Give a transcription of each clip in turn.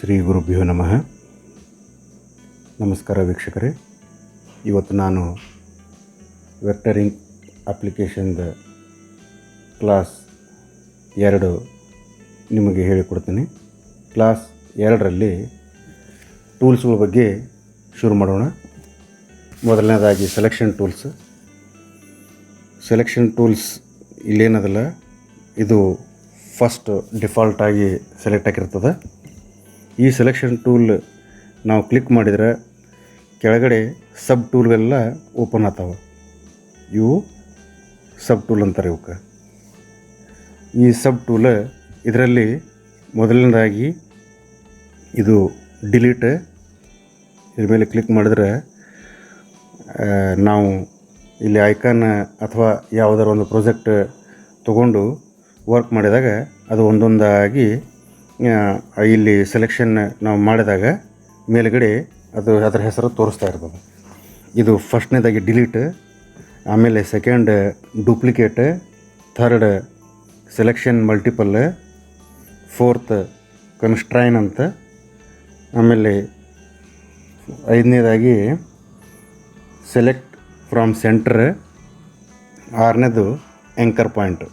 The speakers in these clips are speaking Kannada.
ಶ್ರೀ ಗುರುಭ್ಯೋ ನಮಃ. ನಮಸ್ಕಾರ ವೀಕ್ಷಕರೇ. ಇವತ್ತು ನಾನು ವೆಕ್ಟರಿಂಗ್ ಅಪ್ಲಿಕೇಶನ್ದ ಕ್ಲಾಸ್ 2 ನಿಮಗೆ ಹೇಳಿಕೊಡ್ತೀನಿ. ಕ್ಲಾಸ್ 2ರಲ್ಲಿ ಟೂಲ್ಸ್ಗಳ ಬಗ್ಗೆ ಶುರು ಮಾಡೋಣ. ಮೊದಲನೇದಾಗಿ ಸೆಲೆಕ್ಷನ್ ಟೂಲ್ಸ್ ಇಲ್ಲೇನದಲ್ಲ, ಇದು ಫಸ್ಟ್ ಡಿಫಾಲ್ಟಾಗಿ ಸೆಲೆಕ್ಟ್ ಆಗಿರ್ತದೆ. ಈ ಸೆಲೆಕ್ಷನ್ ಟೂಲ್ ನಾವು ಕ್ಲಿಕ್ ಮಾಡಿದರೆ ಕೆಳಗಡೆ ಸಬ್ ಟೂಲ್ಗಳೆಲ್ಲ ಓಪನ್ ಆಗ್ತಾವೆ. ಇವು ಸಬ್ ಟೂಲ್ ಅಂತಾರೆ ಇವಕ್ಕೆ. ಈ ಸಬ್ ಟೂಲ್ ಇದರಲ್ಲಿ ಮೊದಲನೇದಾಗಿ ಇದು ಡಿಲೀಟ್. ಇದ್ರ ಮೇಲೆ ಕ್ಲಿಕ್ ಮಾಡಿದ್ರೆ ನಾವು ಇಲ್ಲಿ ಐಕಾನ್ ಅಥವಾ ಯಾವುದಾರ ಒಂದು ಪ್ರಾಜೆಕ್ಟ್ ತೊಗೊಂಡು ವರ್ಕ್ ಮಾಡಿದಾಗ ಅದು ಒಂದೊಂದಾಗಿ ಇಲ್ಲಿ ಸೆಲೆಕ್ಷನ್ ನಾವು ಮಾಡಿದಾಗ ಮೇಲುಗಡೆ ಅದು ಅದರ ಹೆಸರು ತೋರಿಸ್ತಾ ಇರ್ತದೆ. ಇದು ಫಸ್ಟ್ನೇದಾಗಿ ಡಿಲೀಟ್, ಆಮೇಲೆ second duplicate, third selection multiple, fourth constrain ಅಂತ, ಆಮೇಲೆ 5ನೇದಾಗಿ ಸೆಲೆಕ್ಟ್ ಫ್ರಮ್ ಸೆಂಟರ್, 6ನೇದು ಆ್ಯಂಕರ್ ಪಾಯಿಂಟ್.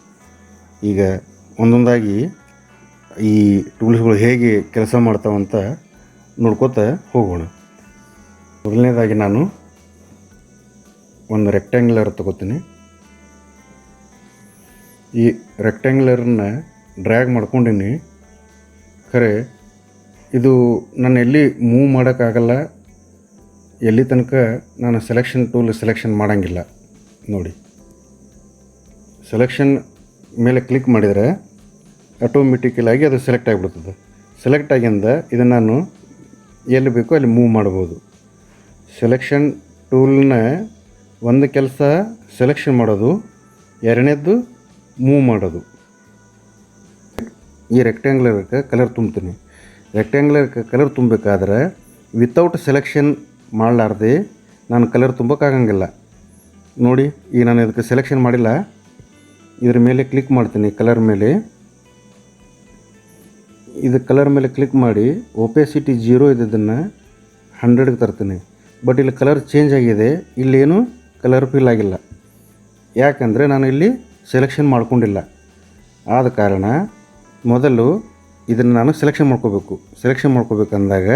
ಈಗ ಒಂದೊಂದಾಗಿ ಈ ಟೂಲ್ಸ್ಗಳು ಹೇಗೆ ಕೆಲಸ ಮಾಡ್ತಾವಂತ ನೋಡ್ಕೋತ ಹೋಗೋಣ. ಮೊದಲನೇದಾಗಿ ನಾನು ಒಂದು ರೆಕ್ಟ್ಯಾಂಗ್ಯುಲರ್ ತಗೋತೀನಿ. ಈ ರೆಕ್ಟ್ಯಾಂಗ್ಯುಲರ್ನ ಡ್ರ್ಯಾಗ್ ಮಾಡ್ಕೊಂಡೀನಿ. ಖರೆ ಇದು ನಾನು ಎಲ್ಲಿ ಮೂವ್ ಮಾಡೋಕ್ಕಾಗಲ್ಲ, ಎಲ್ಲಿ ತನಕ ನಾನು ಸೆಲೆಕ್ಷನ್ ಮಾಡೋಂಗಿಲ್ಲ. ನೋಡಿ, ಸೆಲೆಕ್ಷನ್ ಮೇಲೆ ಕ್ಲಿಕ್ ಮಾಡಿದರೆ ಆಟೋಮೆಟಿಕಲಾಗಿ ಅದು ಸೆಲೆಕ್ಟ್ ಆಗಿಬಿಡ್ತದೆ. ಸೆಲೆಕ್ಟ್ ಆಗಿಂದ ಇದನ್ನು ನಾನು ಎಲ್ಲಿ ಬೇಕೋ ಅಲ್ಲಿ ಮೂವ್ ಮಾಡ್ಬೋದು. ಸೆಲೆಕ್ಷನ್ ಟೂಲ್ನ ಒಂದು ಕೆಲಸ ಸೆಲೆಕ್ಷನ್ ಮಾಡೋದು, 2ನೇದ್ದು ಮೂವ್ ಮಾಡೋದು. ಈ ರೆಕ್ಟ್ಯಾಂಗ್ಯುಲರ್ಗೆ ಕಲರ್ ತುಂಬ್ತೀನಿ. ರೆಕ್ಟ್ಯಾಂಗ್ಯುಲರ್ಗೆ ಕಲರ್ ತುಂಬಬೇಕಾದ್ರೆ ವಿತೌಟ್ ಸೆಲೆಕ್ಷನ್ ಮಾಡಲಾರ್ದೆ ನಾನು ಕಲರ್ ತುಂಬೋಕ್ಕಾಗಂಗಿಲ್ಲ. ನೋಡಿ, ಈಗ ನಾನು ಇದಕ್ಕೆ ಸೆಲೆಕ್ಷನ್ ಮಾಡಿಲ್ಲ. ಇದ್ರ ಮೇಲೆ ಕ್ಲಿಕ್ ಮಾಡ್ತೀನಿ. ಕಲರ್ ಮೇಲೆ ಕ್ಲಿಕ್ ಮಾಡಿ ಒಪೆಸಿಟಿ 0 ಇದ್ದದನ್ನು 100ಗೆ ತರ್ತೀನಿ. ಬಟ್ ಇಲ್ಲಿ ಕಲರ್ ಚೇಂಜ್ ಆಗಿದೆ, ಇಲ್ಲೇನು ಕಲರ್ ಫಿಲ್ ಆಗಿಲ್ಲ. ಯಾಕಂದರೆ ನಾನು ಇಲ್ಲಿ ಸೆಲೆಕ್ಷನ್ ಮಾಡ್ಕೊಂಡಿಲ್ಲ. ಆದ ಕಾರಣ ಮೊದಲು ಇದನ್ನು ನಾನು ಸೆಲೆಕ್ಷನ್ ಮಾಡ್ಕೋಬೇಕಂದಾಗ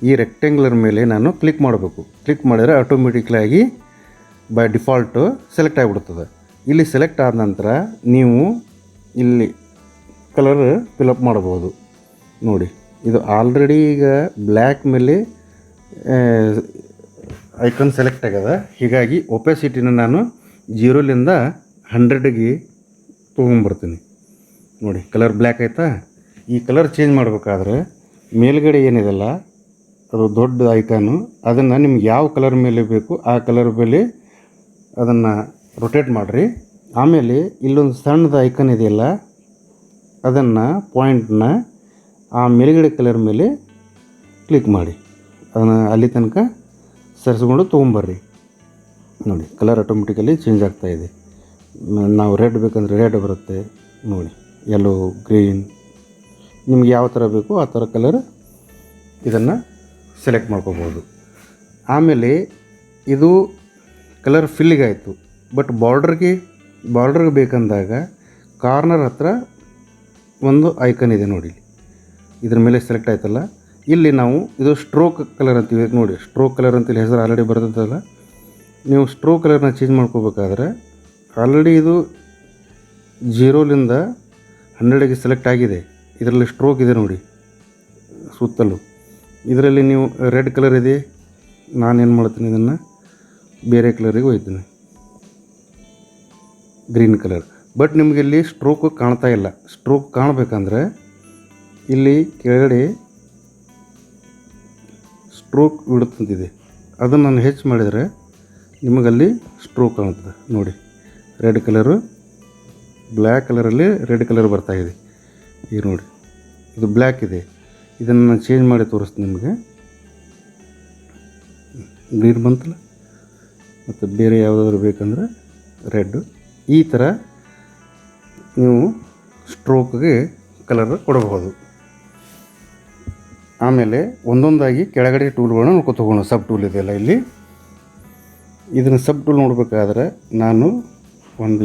ಈ ರೆಕ್ಟ್ಯಾಂಗ್ಯುಲರ್ ಮೇಲೆ ನಾನು ಕ್ಲಿಕ್ ಮಾಡಬೇಕು. ಕ್ಲಿಕ್ ಮಾಡಿದರೆ ಆಟೋಮೆಟಿಕ್ಲಾಗಿ ಬೈ ಡಿಫಾಲ್ಟು ಸೆಲೆಕ್ಟ್ ಆಗಿಬಿಡ್ತದೆ. ಇಲ್ಲಿ ಸೆಲೆಕ್ಟ್ ಆದ ನಂತರ ನೀವು ಇಲ್ಲಿ ಕಲರ್ ಫಿಲಪ್ ಮಾಡ್ಬೋದು. ನೋಡಿ, ಇದು ಆಲ್ರೆಡಿ ಈಗ ಬ್ಲ್ಯಾಕ್ ಮೇಲೆ ಐಕಾನ್ ಸೆಲೆಕ್ಟ್ ಆಗ್ಯದ. ಹೀಗಾಗಿ ಒಪೆಸಿಟಿನ ನಾನು 0ಲಿಂದ 100ಗೆ ತೊಗೊಂಬರ್ತೀನಿ. ನೋಡಿ, ಕಲರ್ ಬ್ಲ್ಯಾಕ್ ಆಯಿತಾ. ಈ ಕಲರ್ ಚೇಂಜ್ ಮಾಡಬೇಕಾದ್ರೆ ಮೇಲ್ಗಡೆ ಏನಿದೆಲ್ಲ ಅದು ದೊಡ್ಡ ಐಕಾನು, ಅದನ್ನು ನಿಮ್ಗೆ ಯಾವ ಕಲರ್ ಮೇಲೆ ಬೇಕು ಆ ಕಲರ್ ಮೇಲೆ ಅದನ್ನು ರೊಟೇಟ್ ಮಾಡಿರಿ. ಆಮೇಲೆ ಇಲ್ಲೊಂದು ಸಣ್ಣದ ಐಕಾನ್ ಇದೆಯಲ್ಲ, ಅದನ್ನು ಪಾಯಿಂಟ್ನ ಆ ಮೇಲ್ಗಡೆ ಕಲರ್ ಮೇಲೆ ಕ್ಲಿಕ್ ಮಾಡಿ ಅದನ್ನು ಅಲ್ಲಿ ತನಕ ಸರಿಸ್ಕೊಂಡು ತೊಗೊಂಬರ್ರಿ. ನೋಡಿ, ಕಲರ್ ಆಟೋಮೆಟಿಕಲಿ ಚೇಂಜ್ ಆಗ್ತಾಯಿದೆ. ನಾವು ರೆಡ್ ಬೇಕಂದರೆ ರೆಡ್ ಬರುತ್ತೆ. ನೋಡಿ, ಯೆಲ್ಲೋ, ಗ್ರೀನ್, ನಿಮ್ಗೆ ಯಾವ ಥರ ಬೇಕು ಆ ಥರ ಕಲರ್ ಇದನ್ನು ಸೆಲೆಕ್ಟ್ ಮಾಡ್ಕೋಬೋದು. ಆಮೇಲೆ ಇದು ಕಲರ್ ಫಿಲ್ಲಿಗೆ ಆಯಿತು. ಬಟ್ ಬಾರ್ಡ್ರಿಗೆ ಬೇಕಂದಾಗ ಕಾರ್ನರ್ ಹತ್ರ ಒಂದು ಐಕನ್ ಇದೆ ನೋಡಿ, ಇದ್ರ ಮೇಲೆ ಸೆಲೆಕ್ಟ್ ಆಯ್ತಲ್ಲ. ಇಲ್ಲಿ ನಾವು ಇದು ಸ್ಟ್ರೋಕ್ ಕಲರ್ ಅಂತೀವಿ. ನೋಡಿ, ಸ್ಟ್ರೋಕ್ ಕಲರ್ ಅಂತೇಳಿ ಹೆಸರು ಆಲ್ರೆಡಿ ಬರ್ತದಲ್ಲ. ನೀವು ಸ್ಟ್ರೋಕ್ ಕಲರ್ನ ಚೇಂಜ್ ಮಾಡ್ಕೋಬೇಕಾದ್ರೆ ಆಲ್ರೆಡಿ ಇದು 0ಲಿಂದ 100ಗೆ ಸೆಲೆಕ್ಟ್ ಆಗಿದೆ. ಇದರಲ್ಲಿ ಸ್ಟ್ರೋಕ್ ಇದೆ ನೋಡಿ ಸುತ್ತಲೂ. ಇದರಲ್ಲಿ ನೀವು ರೆಡ್ ಕಲರ್ ಇದೆ, ನಾನೇನು ಮಾಡ್ತೀನಿ, ಇದನ್ನು ಬೇರೆ ಕಲರಿಗೆ ಹೋಗ್ತೀನಿ, ಗ್ರೀನ್ ಕಲರ್. ಬಟ್ ನಿಮಗೆ ಇಲ್ಲಿ ಸ್ಟ್ರೋಕು ಕಾಣ್ತಾ ಇಲ್ಲ. ಸ್ಟ್ರೋಕ್ ಕಾಣಬೇಕಂದ್ರೆ ಇಲ್ಲಿ ಕೆಳಗಡೆ ಸ್ಟ್ರೋಕ್ ಬಿಡುತ್ತಂತಿದೆ, ಅದನ್ನು ನಾನು ಹೆಚ್ಚು ಮಾಡಿದರೆ ನಿಮಗಲ್ಲಿ ಸ್ಟ್ರೋಕ್ ಕಾಣುತ್ತದೆ. ನೋಡಿ, ರೆಡ್ ಕಲರು ಬ್ಲ್ಯಾಕ್ ಕಲರಲ್ಲಿ ರೆಡ್ ಕಲರ್ ಬರ್ತಾಯಿದೆ. ಈಗ ನೋಡಿ, ಇದು ಬ್ಲ್ಯಾಕ್ ಇದೆ. ಇದನ್ನು ನಾನು ಚೇಂಜ್ ಮಾಡಿ ತೋರಿಸ್ತೀನಿ ನಿಮಗೆ. ಗ್ರೀನ್ ಬಂತಲ್ಲ, ಮತ್ತು ಬೇರೆ ಯಾವುದಾದ್ರೂ ಬೇಕಂದ್ರೆ ರೆಡ್ಡು. ಈ ಥರ ನೀವು ಸ್ಟ್ರೋಕ್ಗೆ ಕಲರ್ ಕೊಡಬಹುದು. ಆಮೇಲೆ ಒಂದೊಂದಾಗಿ ಕೆಳಗಡೆ ಟೂಲ್ಗಳನ್ನ ನೋಡ್ಕೊತ ಹೋಗೋಣ. ಸಬ್ ಟೂಲ್ ಇದೆಯಲ್ಲ ಇಲ್ಲಿ, ಇದನ್ನು ಸಬ್ ಟೂಲ್ ನೋಡಬೇಕಾದ್ರೆ ನಾನು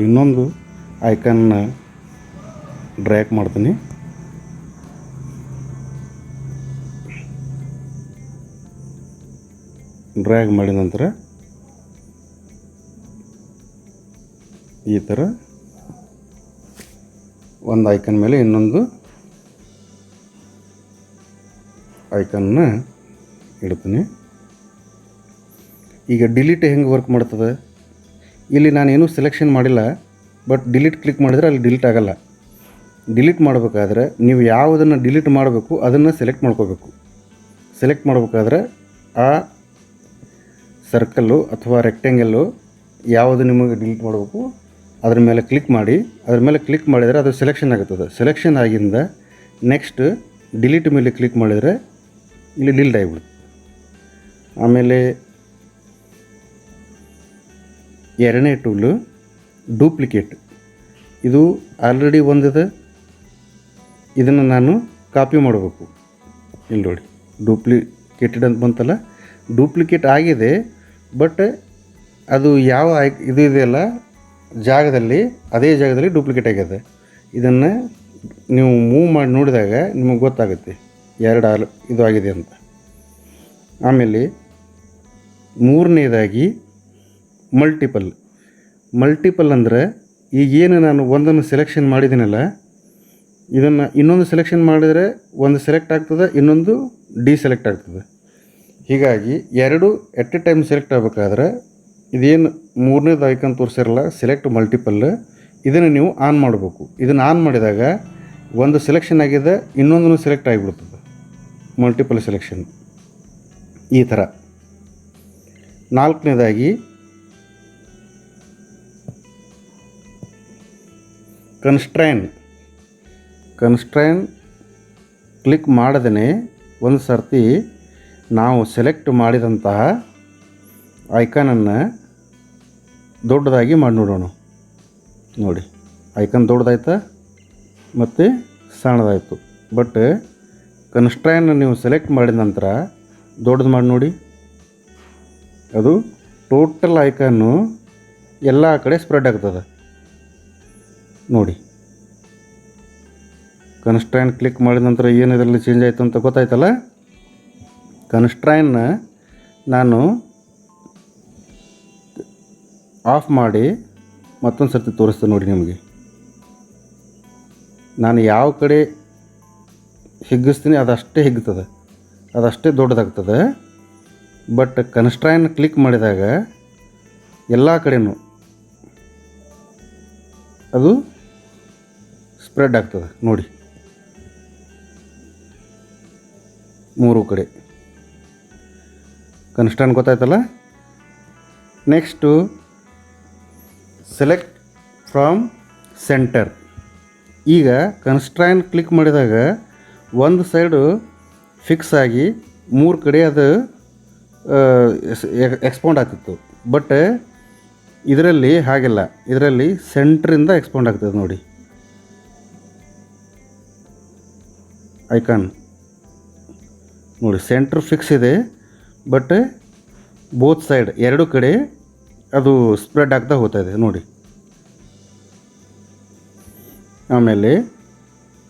ಇನ್ನೊಂದು ಐಕನ್ನ ಡ್ರ್ಯಾಗ್ ಮಾಡ್ತೀನಿ. ಡ್ರ್ಯಾಗ್ ಮಾಡಿದ ನಂತರ ಈ ಥರ ಒಂದು ಐಕನ್ ಮೇಲೆ ಇನ್ನೊಂದು ಐಕನ್ನ ಇಡ್ತೀನಿ. ಈಗ ಡಿಲೀಟ್ ಹೆಂಗೆ ವರ್ಕ್ ಮಾಡ್ತದೆ, ಇಲ್ಲಿ ನಾನೇನು ಸೆಲೆಕ್ಷನ್ ಮಾಡಿಲ್ಲ, ಬಟ್ ಡಿಲೀಟ್ ಕ್ಲಿಕ್ ಮಾಡಿದರೆ ಅಲ್ಲಿ ಡಿಲೀಟ್ ಆಗೋಲ್ಲ. ಡಿಲೀಟ್ ಮಾಡಬೇಕಾದ್ರೆ ನೀವು ಯಾವುದನ್ನು ಡಿಲೀಟ್ ಮಾಡಬೇಕು ಅದನ್ನು ಸೆಲೆಕ್ಟ್ ಮಾಡ್ಕೋಬೇಕು. ಸೆಲೆಕ್ಟ್ ಮಾಡಬೇಕಾದ್ರೆ ಆ ಸರ್ಕಲ್ಲು ಅಥವಾ ರೆಕ್ಟ್ಯಾಂಗಲ್ಲು ಯಾವುದು ನಿಮಗೆ ಡಿಲೀಟ್ ಮಾಡಬೇಕು ಅದ್ರ ಮೇಲೆ ಕ್ಲಿಕ್ ಮಾಡಿ. ಅದ್ರ ಮೇಲೆ ಕ್ಲಿಕ್ ಮಾಡಿದರೆ ಅದು ಸೆಲೆಕ್ಷನ್ ಆಗುತ್ತದೆ. ಸೆಲೆಕ್ಷನ್ ಆಗಿಂದ ನೆಕ್ಸ್ಟ್ ಡಿಲೀಟ್ ಮೇಲೆ ಕ್ಲಿಕ್ ಮಾಡಿದರೆ ಇಲ್ಲಿ ಡಿಲೀಟ್ ಆಗಿಬಿಡುತ್ತೆ. ಆಮೇಲೆ ಎರಡನೇ ಟೂಲು ಡೂಪ್ಲಿಕೇಟ್. ಇದು ಆಲ್ರೆಡಿ ಒಂದಿದೆ, ಇದನ್ನು ನಾನು ಕಾಪಿ ಮಾಡಬೇಕು. ಇಲ್ಲಿ ನೋಡಿ ಡೂಪ್ಲಿಕೇಟೆಡ್ ಅಂತ ಬಂತಲ್ಲ, ಡೂಪ್ಲಿಕೇಟ್ ಆಗಿದೆ, ಬಟ್ ಅದು ಯಾವ ಇದು ಇದೆಯಲ್ಲ ಜಾಗದಲ್ಲಿ, ಅದೇ ಜಾಗದಲ್ಲಿ ಡೂಪ್ಲಿಕೇಟ್ ಆಗಿದೆ. ಇದನ್ನು ನೀವು ಮೂವ್ ಮಾಡಿ ನೋಡಿದಾಗ ನಿಮಗೆ ಗೊತ್ತಾಗುತ್ತೆ ಇದು ಆಗಿದೆ ಅಂತ. ಆಮೇಲೆ ಮೂರನೇದಾಗಿ ಮಲ್ಟಿಪಲ್ ಅಂದರೆ ಈಗೇನು ನಾನು ಒಂದನ್ನು ಸೆಲೆಕ್ಷನ್ ಮಾಡಿದ್ದೀನಲ್ಲ, ಇದನ್ನು ಇನ್ನೊಂದು ಸೆಲೆಕ್ಷನ್ ಮಾಡಿದರೆ ಒಂದು ಸೆಲೆಕ್ಟ್ ಆಗ್ತದೆ, ಇನ್ನೊಂದು ಡಿಸೆಲೆಕ್ಟ್ ಆಗ್ತದೆ. ಹೀಗಾಗಿ ಎರಡು ಎಟ್ ಎ ಟೈಮ್ ಸೆಲೆಕ್ಟ್ ಆಗಬೇಕಾದ್ರೆ ಇದೇನು ಮೂರನೇದು ಐಕನ್ ತೋರಿಸಿರಲ್ಲ ಸೆಲೆಕ್ಟ್ ಮಲ್ಟಿಪಲ್, ಇದನ್ನು ನೀವು ಆನ್ ಮಾಡಬೇಕು. ಇದನ್ನು ಆನ್ ಮಾಡಿದಾಗ ಒಂದು ಸೆಲೆಕ್ಷನ್ ಆಗಿದೆ, ಇನ್ನೊಂದನ್ನು ಸೆಲೆಕ್ಟ್ ಆಗಿಬಿಡ್ತದೆ, ಮಲ್ಟಿಪಲ್ ಸೆಲೆಕ್ಷನ್ ಈ ಥರ. ನಾಲ್ಕನೇದಾಗಿ ಕನ್ಸ್ಟ್ರೈನ್ ಕ್ಲಿಕ್ ಮಾಡದೇ ಒಂದು ಸರ್ತಿ ನಾವು ಸೆಲೆಕ್ಟ್ ಮಾಡಿದಂತಹ ಐಕಾನನ್ನು ದೊಡ್ಡದಾಗಿ ಮಾಡಿ ನೋಡೋಣ. ನೋಡಿ ಐಕಾನ್ ದೊಡ್ಡದಾಯ್ತಾ ಮತ್ತು ಸಣ್ಣದಾಯಿತು. ಬಟ್ ಕನ್ಸ್ಟ್ರೈನ್ ನೀವು ಸೆಲೆಕ್ಟ್ ಮಾಡಿದ ನಂತರ ದೊಡ್ಡದು ಮಾಡಿ ನೋಡಿ, ಅದು ಟೋಟಲ್ ಐಕಾನು ಎಲ್ಲ ಕಡೆ ಸ್ಪ್ರೆಡ್ ಆಗ್ತದೆ. ನೋಡಿ ಕನ್ಸ್ಟ್ರೈನ್ ಕ್ಲಿಕ್ ಮಾಡಿದ ನಂತರ ಏನು ಇದರಲ್ಲಿ ಚೇಂಜ್ ಆಯಿತು ಅಂತ ಗೊತ್ತಾಯ್ತಲ್ಲ. ಕನ್ಸ್ಟ್ರೈನ್ನ ನಾನು ಆಫ್ ಮಾಡಿ ಮತ್ತೊಂದು ಸರ್ತಿ ತೋರಿಸ್ತೇನೆ ನೋಡಿ ನಿಮಗೆ. ನಾನು ಯಾವ ಕಡೆ ಹಿಗ್ಗಿಸ್ತೀನಿ ಅದಷ್ಟೇ ಹಿಗ್ತದೆ, ಅದಷ್ಟೇ ದೊಡ್ಡದಾಗ್ತದೆ. ಬಟ್ ಕನ್ಸ್ಟ್ರೈನ್ ಕ್ಲಿಕ್ ಮಾಡಿದಾಗ ಎಲ್ಲ ಕಡೆನೂ ಅದು ಸ್ಪ್ರೆಡ್ ಆಗ್ತದೆ ನೋಡಿ, ಮೂರು ಕಡೆ. ಕನ್ಸ್ಟ್ರೈನ್ ಗೊತ್ತಾಯ್ತಲ್ಲ. Next select from centre. ಈಗ ಕನ್ಸ್ಟ್ರೈನ್ ಕ್ಲಿಕ್ ಮಾಡಿದಾಗ ಒಂದು ಸೈಡು ಫಿಕ್ಸ್ ಆಗಿ ಮೂರು ಕಡೆ ಅದು ಎಕ್ಸ್ಪೌಂಡ್ ಆಗ್ತಿತ್ತು. ಬಟ್ ಇದರಲ್ಲಿ ಹಾಗೆಲ್ಲ, ಇದರಲ್ಲಿ ಸೆಂಟ್ರಿಂದ ಎಕ್ಸ್ಪೌಂಡ್ ಆಗ್ತದೆ ನೋಡಿ. ಐಕಾನ್ ನೋಡಿ ಸೆಂಟ್ರ್ ಫಿಕ್ಸ್ ಇದೆ, ಬಟ್ ಬೋತ್ ಸೈಡ್ ಎರಡು ಕಡೆ ಅದು ಸ್ಪ್ರೆಡ್ ಆಗ್ತಾ ಹೋಗ್ತಾ ಇದೆ ನೋಡಿ. ಆಮೇಲೆ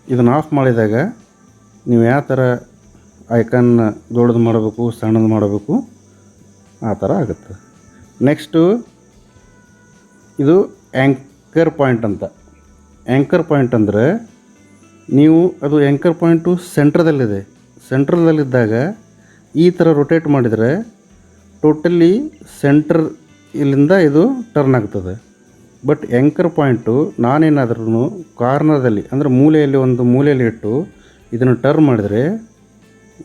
ಇದನ್ನು ಆಫ್ ಮಾಡಿದಾಗ ನೀವು ಯಾವ ಥರ ಐಕಾನ್ ದೊಡ್ಡದು ಮಾಡಬೇಕು ಸಣ್ಣದು ಮಾಡಬೇಕು ಆ ಥರ ಆಗುತ್ತೆ. ನೆಕ್ಸ್ಟು ಇದು ಆ್ಯಂಕರ್ ಪಾಯಿಂಟ್ ಅಂತ. ಆ್ಯಂಕರ್ ಪಾಯಿಂಟ್ ಅಂದರೆ ನೀವು ಅದು ಆ್ಯಂಕರ್ ಪಾಯಿಂಟು ಸೆಂಟ್ರದಲ್ಲಿದ್ದಾಗ ಈ ಥರ ರೊಟೇಟ್ ಮಾಡಿದರೆ ಟೋಟಲಿ ಸೆಂಟ್ರ್ ಇಲ್ಲಿಂದ ಇದು ಟರ್ನ್ ಆಗ್ತದೆ. ಬಟ್ ಆ್ಯಂಕರ್ ಪಾಯಿಂಟು ನಾನೇನಾದ್ರೂ ಕಾರ್ನರ್ದಲ್ಲಿ ಅಂದರೆ ಒಂದು ಮೂಲೆಯಲ್ಲಿ ಇಟ್ಟು ಇದನ್ನು ಟರ್ನ್ ಮಾಡಿದರೆ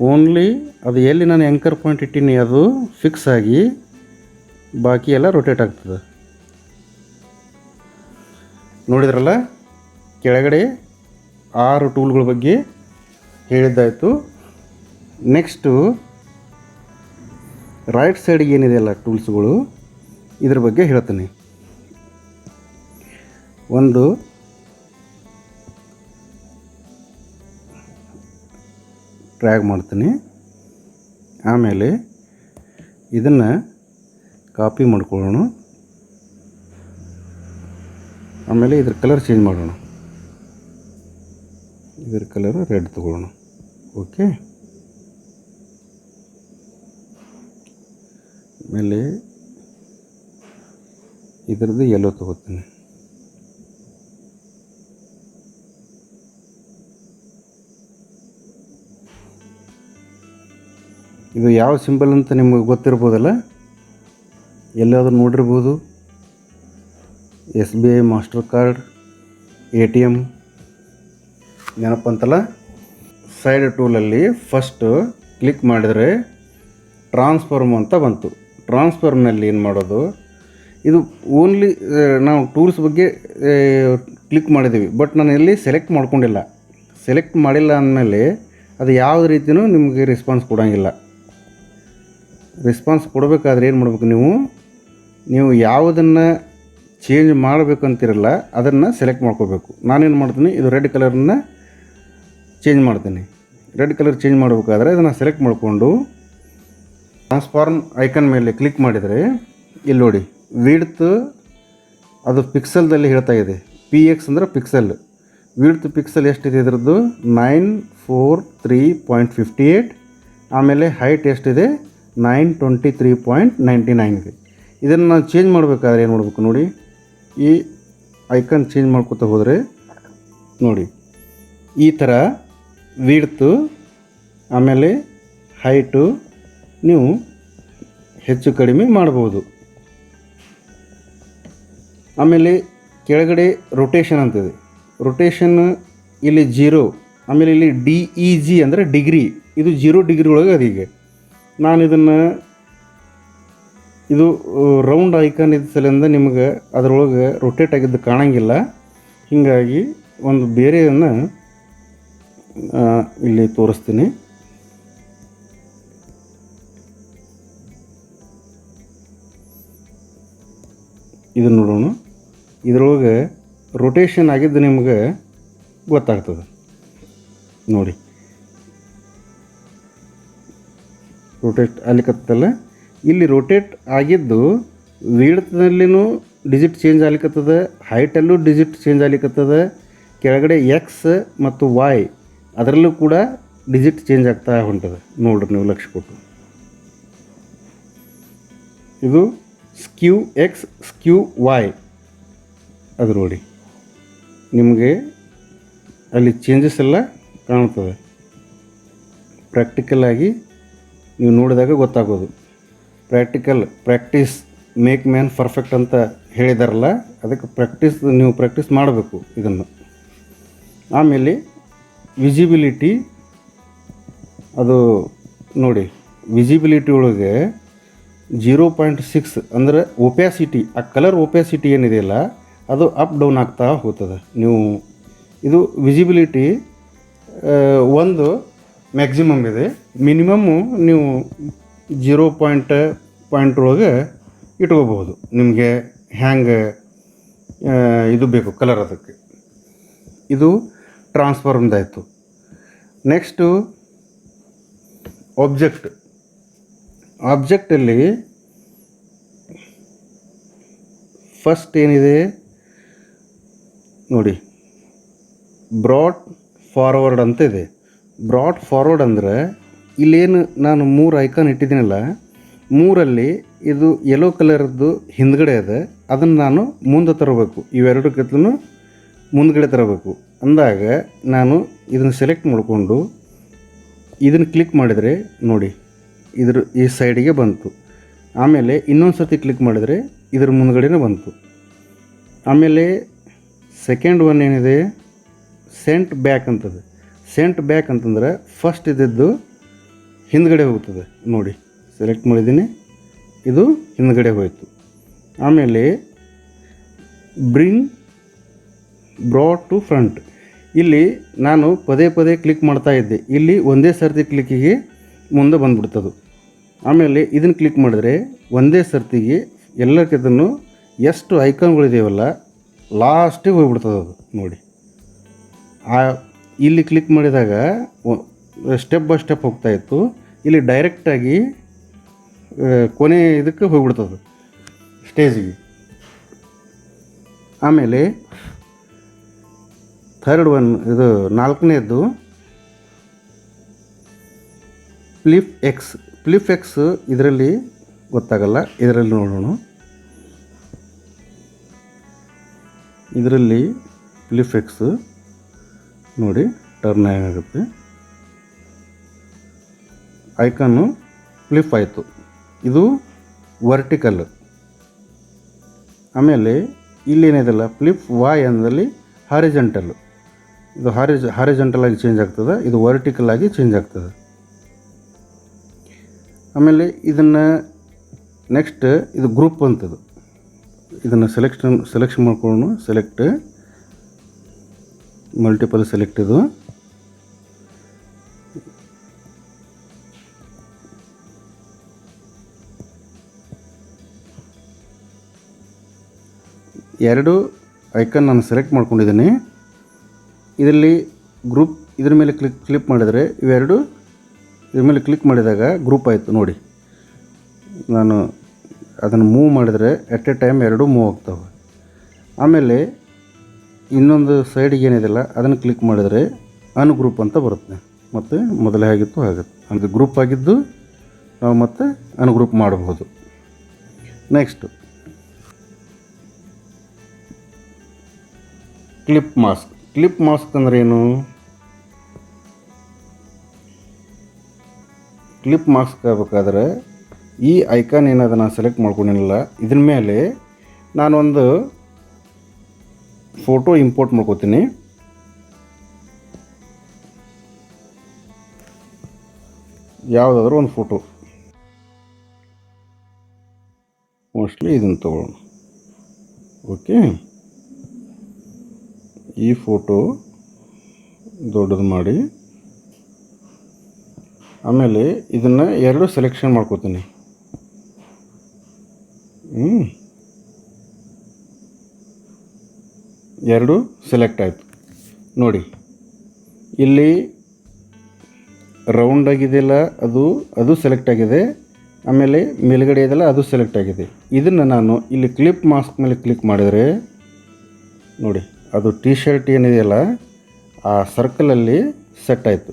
ಓನ್ಲಿ ಅದು ಎಲ್ಲಿ ನಾನು ಆ್ಯಂಕರ್ ಪಾಯಿಂಟ್ ಇಟ್ಟೀನಿ ಅದು ಫಿಕ್ಸ್ ಆಗಿ ಬಾಕಿ ಎಲ್ಲ ರೊಟೇಟ್ ಆಗ್ತದೆ. ನೋಡಿದ್ರಲ್ಲ, ಕೆಳಗಡೆ 6 ಟೂಲ್ಗಳ ಬಗ್ಗೆ ಹೇಳಿದ್ದಾಯಿತು. ನೆಕ್ಸ್ಟು ರೈಟ್ ಸೈಡ್ಗೆ ಏನಿದೆಯಲ್ಲ ಟೂಲ್ಸ್ಗಳು, ಇದ್ರ ಬಗ್ಗೆ ಹೇಳ್ತೀನಿ. ಒಂದು ಡ್ರ್ಯಾಗ್ ಮಾಡ್ತೀನಿ. ಆಮೇಲೆ ಇದನ್ನು ಕಾಪಿ ಮಾಡ್ಕೊಳ್ಳೋಣ. ಆಮೇಲೆ ಇದ್ರ ಕಲರ್ ಚೇಂಜ್ ಮಾಡೋಣ. ಇದರ ಕಲರ್ ರೆಡ್ ತಗೊಳ್ಳೋಣ. ಓಕೆ, ಆಮೇಲೆ ಇದರದ್ದು ಯೆಲ್ಲೋ ತಗೋತೀನಿ. ಇದು ಯಾವ ಸಿಂಬಲ್ ಅಂತ ನಿಮಗೆ ಗೊತ್ತಿರ್ಬೋದಲ್ಲ, ಎಲ್ಲಾದರೂ ನೋಡಿರ್ಬೋದು. SBI ಮಾಸ್ಟರ್ ಕಾರ್ಡ್, ATM ನೆನಪಂತಲ್ಲ. ಸೈಡ್ ಟೂಲಲ್ಲಿ ಫಸ್ಟು ಕ್ಲಿಕ್ ಮಾಡಿದರೆ ಟ್ರಾನ್ಸ್ಫಾರ್ಮ್ ಅಂತ ಬಂತು. ಟ್ರಾನ್ಸ್ಫಾರ್ಮ್ನಲ್ಲಿ ಏನು ಮಾಡೋದು, ಇದು ಓನ್ಲಿ ನಾವು ಟೂಲ್ಸ್ ಬಗ್ಗೆ ಕ್ಲಿಕ್ ಮಾಡಿದ್ದೀವಿ, ಬಟ್ ನಾನು ಇಲ್ಲಿ ಸೆಲೆಕ್ಟ್ ಮಾಡ್ಕೊಂಡಿಲ್ಲ. ಸೆಲೆಕ್ಟ್ ಮಾಡಿಲ್ಲ ಅಂದಮೇಲೆ ಅದು ಯಾವ ರೀತಿಯೂ ನಿಮಗೆ ರೆಸ್ಪಾನ್ಸ್ ಕೊಡೋಂಗಿಲ್ಲ. ರೆಸ್ಪಾನ್ಸ್ ಕೊಡಬೇಕಾದ್ರೆ ಏನು ಮಾಡಬೇಕು, ನೀವು ಯಾವುದನ್ನು ಚೇಂಜ್ ಮಾಡಬೇಕಂತಿರಲ್ಲ ಅದನ್ನು ಸೆಲೆಕ್ಟ್ ಮಾಡ್ಕೋಬೇಕು. ನಾನೇನು ಮಾಡ್ತೀನಿ, ಇದು ರೆಡ್ ಕಲರನ್ನು ಚೇಂಜ್ ಮಾಡ್ತೀನಿ. ರೆಡ್ ಕಲರ್ ಚೇಂಜ್ ಮಾಡಬೇಕಾದ್ರೆ ಇದನ್ನು ಸೆಲೆಕ್ಟ್ ಮಾಡಿಕೊಂಡು ಟ್ರಾನ್ಸ್ಫಾರ್ಮ್ ಐಕನ್ ಮೇಲೆ ಕ್ಲಿಕ್ ಮಾಡಿದರೆ ಇಲ್ಲಿ ನೋಡಿ ವಿಡ್ತ್ ಅದು ಪಿಕ್ಸಲ್ದಲ್ಲಿ ಹೇಳ್ತಾ ಇದೆ. PX ಅಂದರೆ ಪಿಕ್ಸಲ್. ವಿಡ್ತ್ ಪಿಕ್ಸಲ್ ಎಷ್ಟಿದೆ ಇದರದ್ದು 943.58. ಆಮೇಲೆ ಹೈಟ್ ಎಷ್ಟಿದೆ 923.99 ಇದೆ. ಇದನ್ನು ನಾವು ಚೇಂಜ್ ಮಾಡಬೇಕಾದ್ರೆ ಏನು ಮಾಡಬೇಕು ನೋಡಿ, ಈ ಐಕನ್ ಚೇಂಜ್ ಮಾಡ್ಕೊತ ಹೋದರೆ ನೋಡಿ ಈ ಥರ ವಿಡ್ತು ಆಮೇಲೆ ಹೈಟು ನೀವು ಹೆಚ್ಚು ಕಡಿಮೆ ಮಾಡ್ಬೋದು. ಆಮೇಲೆ ಕೆಳಗಡೆ ರೊಟೇಷನ್ ಅಂತಿದೆ. ರೊಟೇಷನ್ ಇಲ್ಲಿ 0, ಆಮೇಲೆ ಇಲ್ಲಿ DEG ಅಂದರೆ ಡಿಗ್ರಿ, ಇದು 0 ಡಿಗ್ರಿ ಒಳಗೆ ಅದೀಗ. ನಾನು ಇದನ್ನು ಇದು ರೌಂಡ್ ಐಕಾನ್ ಇದ್ದ ಸಲಿಂದ ನಿಮಗೆ ಅದರೊಳಗೆ ರೊಟೇಟ್ ಆಗಿದ್ದು ಕಾಣಂಗಿಲ್ಲ. ಹೀಗಾಗಿ ಒಂದು ಬೇರೆಯನ್ನು ಇಲ್ಲಿ ತೋರಿಸ್ತೀನಿ. ಇದನ್ನು ನೋಡೋಣ. ಇದರೊಳಗೆ ರೊಟೇಷನ್ ಆಗಿದ್ದು ನಿಮಗೆ ಗೊತ್ತಾಗ್ತದೆ ನೋಡಿ. ರೊಟೇಟ್ ಆಗ್ಲಿಕ್ಕತ್ತಲ್ಲ, ಇಲ್ಲಿ ರೊಟೇಟ್ ಆಗಿದ್ದು ವಿಡ್ತ್ನಲ್ಲಿನೂ ಡಿಜಿಟ್ ಚೇಂಜ್ ಆಗ್ಲಿಕ್ಕತ್ತದ, ಹೈಟಲ್ಲೂ ಡಿಜಿಟ್ ಚೇಂಜ್ ಆಗ್ಲಿಕ್ಕತ್ತದ, ಕೆಳಗಡೆ X ಮತ್ತು Y ಅದರಲ್ಲೂ ಕೂಡ ಡಿಜಿಟ್ ಚೇಂಜ್ ಆಗ್ತಾ ಹೊಂಟದೆ. ನೋಡ್ರಿ ನೀವು ಲಕ್ಷ್ಯ ಕೊಟ್ಟು. ಇದು ಸ್ಕ್ಯೂ X ಸ್ಕ್ಯೂ Y ಅದು ನೋಡಿ ನಿಮಗೆ ಅಲ್ಲಿ ಚೇಂಜಸ್ ಎಲ್ಲ ಕಾಣ್ತದೆ. ಪ್ರಾಕ್ಟಿಕಲಾಗಿ ನೀವು ನೋಡಿದಾಗ ಗೊತ್ತಾಗೋದು. ಪ್ರಾಕ್ಟೀಸ್ ಮೇಕ್ ಮ್ಯಾನ್ ಪರ್ಫೆಕ್ಟ್ ಅಂತ ಹೇಳಿದಾರಲ್ಲ, ಅದಕ್ಕೆ ನೀವು ಪ್ರಾಕ್ಟೀಸ್ ಮಾಡಬೇಕು ಇದನ್ನು. ಆಮೇಲೆ ವಿಸಿಬಿಲಿಟಿ ಅದು ನೋಡಿ, ವಿಸಿಬಿಲಿಟಿ ಒಳಗೆ 0.6 ಅಂದರೆ ಒಪ್ಯಾಸಿಟಿ, ಆ ಕಲರ್ ಒಪ್ಯಾಸಿಟಿ ಏನಿದೆಯಲ್ಲ ಅದು ಅಪ್ ಡೌನ್ ಆಗ್ತಾ ಹೋಗ್ತದೆ. ನೀವು ಇದು ವಿಸಿಬಿಲಿಟಿ ಒಂದು ಮ್ಯಾಕ್ಸಿಮಮ್ ಇದೆ, ಮಿನಿಮಮ್ಮು ನೀವು 0.1 ಒಳಗೆ ಇಟ್ಕೋಬಹುದು. ನಿಮಗೆ ಹ್ಯಾಂಗೆ ಇದು ಬೇಕು ಕಲರ್, ಅದಕ್ಕೆ ಇದು ಟ್ರಾನ್ಸ್ಫಾರ್ಮ್ದಾಯಿತು. ನೆಕ್ಸ್ಟು ಆಬ್ಜೆಕ್ಟಲ್ಲಿ ಫಸ್ಟ್ ಏನಿದೆ ನೋಡಿ, ಬ್ರಾಡ್ ಫಾರ್ವರ್ಡ್ ಅಂತ ಇದೆ. ಬ್ರಾಡ್ ಫಾರ್ವರ್ಡ್ ಅಂದರೆ ಇಲ್ಲೇನು ನಾನು 3 ಐಕಾನ್ ಇಟ್ಟಿದ್ದೀನಲ್ಲ, 3ರಲ್ಲಿ ಇದು ಯೆಲ್ಲೋ ಕಲರ್ದು ಹಿಂದ್ಗಡೆ ಇದೆ, ಅದನ್ನು ನಾನು ಮುಂದೆ ತರಬೇಕು. ಇವೆರಡಕ್ಕಿಂತಲೂ ಮುಂದ್ಗಡೆ ತರಬೇಕು ಅಂದಾಗ ನಾನು ಇದನ್ನು ಸೆಲೆಕ್ಟ್ ಮಾಡಿಕೊಂಡು ಇದನ್ನು ಕ್ಲಿಕ್ ಮಾಡಿದರೆ ನೋಡಿ ಈ ಸೈಡಿಗೆ ಬಂತು. ಆಮೇಲೆ ಇನ್ನೊಂದು ಸರ್ತಿ ಕ್ಲಿಕ್ ಮಾಡಿದರೆ ಇದ್ರ ಮುಂದ್ಗಡೆನೇ ಬಂತು. ಆಮೇಲೆ ಸೆಕೆಂಡ್ ಒನ್ ಏನಿದೆ, ಸೆಂಟ್ ಬ್ಯಾಕ್ ಅಂತದೆ. ಸೆಂಟ್ ಬ್ಯಾಕ್ ಅಂತಂದರೆ ಫಸ್ಟ್ ಇದ್ದಿದ್ದು ಹಿಂದ್ಗಡೆ ಹೋಗ್ತದೆ ನೋಡಿ. ಸೆಲೆಕ್ಟ್ ಮಾಡಿದ್ದೀನಿ, ಇದು ಹಿಂದ್ಗಡೆ ಹೋಯಿತು. ಆಮೇಲೆ ಬ್ರಾಡ್ ಟು ಫ್ರಂಟ್, ಇಲ್ಲಿ ನಾನು ಪದೇ ಪದೇ ಕ್ಲಿಕ್ ಮಾಡ್ತಾ ಇದ್ದೆ, ಇಲ್ಲಿ ಒಂದೇ ಸರ್ತಿ ಕ್ಲಿಕ್ಕಿಗೆ ಮುಂದೆ ಬಂದ್ಬಿಡ್ತದೆ. ಆಮೇಲೆ ಇದನ್ನು ಕ್ಲಿಕ್ ಮಾಡಿದ್ರೆ ಒಂದೇ ಸರ್ತಿಗೆ ಎಲ್ಲಕ್ಕಿಂತನೂ ಎಷ್ಟು ಐಕಾನ್ಗಳಿದೆಯವಲ್ಲ ಲಾಸ್ಟಿಗೆ ಹೋಗ್ಬಿಡ್ತದೆ ಅದು ನೋಡಿ. ಇಲ್ಲಿ ಕ್ಲಿಕ್ ಮಾಡಿದಾಗ ಸ್ಟೆಪ್ ಬೈ ಸ್ಟೆಪ್ ಹೋಗ್ತಾಯಿತ್ತು. ಇಲ್ಲಿ ಡೈರೆಕ್ಟಾಗಿ ಕೊನೆ ಇದಕ್ಕೆ ಹೋಗ್ಬಿಡ್ತದೆ ಸ್ಟೇಜಿಗೆ. ಆಮೇಲೆ ಥರ್ಡ್ ಒನ್ ಇದು 4ನೇದ್ದು ಫ್ಲಿಪ್ ಎಕ್ಸ್ ಇದರಲ್ಲಿ ಗೊತ್ತಾಗಲ್ಲ, ಇದರಲ್ಲಿ ನೋಡೋಣ. ಇದರಲ್ಲಿ ಫ್ಲಿಪ್ ಎಕ್ಸ್ ನೋಡಿ ಟರ್ನ್ ಆಗುತ್ತೆ, ಐಕಾನು ಫ್ಲಿಪ್ ಆಯಿತು. ಇದು ವರ್ಟಿಕಲ್. ಆಮೇಲೆ ಇಲ್ಲೇನಿದೆಲ್ಲ ಫ್ಲಿಪ್ ವಾಯ್ ಅಂದಲ್ಲಿ ಹಾರಿಜೆಂಟಲ್. ಇದು ಹಾರಿಜೆಂಟಲ್ ಆಗಿ ಚೇಂಜ್ ಆಗ್ತದೆ, ಇದು ವರ್ಟಿಕಲ್ ಆಗಿ ಚೇಂಜ್ ಆಗ್ತದೆ. ಆಮೇಲೆ ಇದನ್ನು ನೆಕ್ಸ್ಟ್ ಇದು ಗ್ರೂಪ್ ಅಂತದು, ಇದನ್ನು ಸೆಲೆಕ್ಷನ್ ಮಾಡ್ಕೊಳ್ಳೋಣ. Select multiple select. ಇದು ಎರಡು ಐಕನ್ ನಾನು ಸೆಲೆಕ್ಟ್ ಮಾಡ್ಕೊಂಡಿದ್ದೀನಿ. ಇದರಲ್ಲಿ ಗ್ರೂಪ್ ಇದ್ರ ಮೇಲೆ ಕ್ಲಿಕ್ ಮಾಡಿದರೆ ಇವೆರಡು ಇದ್ರ ಮೇಲೆ ಕ್ಲಿಕ್ ಮಾಡಿದಾಗ ಗ್ರೂಪ್ ಆಯಿತು ನೋಡಿ. ನಾನು ಅದನ್ನು ಮೂವ್ ಮಾಡಿದರೆ ಎಟ್ ಎ ಟೈಮ್ ಎರಡೂ ಮೂವ್ ಆಗ್ತವೆ. ಆಮೇಲೆ ಇನ್ನೊಂದು ಸೈಡಿಗೆ ಏನಿದೆಲ್ಲ ಅದನ್ನು ಕ್ಲಿಕ್ ಮಾಡಿದರೆ ಅನ್ಗ್ರೂಪ್ ಅಂತ ಬರುತ್ತೆ. ಮತ್ತು ಮೊದಲೇ ಆಗಿತ್ತು ಆಗುತ್ತೆ, ಅದು ಗ್ರೂಪ್ ಆಗಿದ್ದು ನಾವು ಮತ್ತೆ ಅನ್ಗ್ರೂಪ್ ಮಾಡಬಹುದು. ನೆಕ್ಸ್ಟು ಕ್ಲಿಪ್ ಮಾಸ್ಕ್ ಅಂದ್ರೆ ಏನು? ಕ್ಲಿಪ್ ಮಾಸ್ಕ್ ಆಗಬೇಕಾದ್ರೆ ಈ ಐಕಾನ್ ಏನದ ನಾನು ಸೆಲೆಕ್ಟ್ ಮಾಡ್ಕೊಂಡಿಲ್ಲ, ಇದ್ರ ಮೇಲೆ ನಾನೊಂದು ಫೋಟೋ ಇಂಪೋರ್ಟ್ ಮಾಡ್ಕೋತೀನಿ. ಯಾವುದಾದ್ರೂ ಒಂದು ಫೋಟೋ, ಮೋಸ್ಟ್ಲಿ ಇದನ್ನು ತಗೊಳ್ಳೋಣ. ಓಕೆ, ಈ ಫೋಟೋ ದೊಡ್ಡದು ಮಾಡಿ ಆಮೇಲೆ ಇದನ್ನು ಎರಡು ಸೆಲೆಕ್ಷನ್ ಮಾಡ್ಕೋತೀನಿ. ಎರಡು ಸೆಲೆಕ್ಟ್ ಆಯಿತು ನೋಡಿ. ಇಲ್ಲಿ ರೌಂಡ್ ಆಗಿದೆಯಲ್ಲ ಅದು ಸೆಲೆಕ್ಟ್ ಆಗಿದೆ. ಆಮೇಲೆ ಮೇಲ್ಗಡೆ ಇದೆಲ್ಲ ಅದು ಸೆಲೆಕ್ಟ್ ಆಗಿದೆ. ಇದನ್ನು ನಾನು ಇಲ್ಲಿ ಕ್ಲಿಪ್ ಮಾಸ್ಕ್ ಮೇಲೆ ಕ್ಲಿಕ್ ಮಾಡಿದರೆ ನೋಡಿ, ಅದು ಟಿ ಶರ್ಟ್ ಏನಿದೆಯಲ್ಲ ಆ ಸರ್ಕಲಲ್ಲಿ ಸೆಟ್ ಆಯಿತು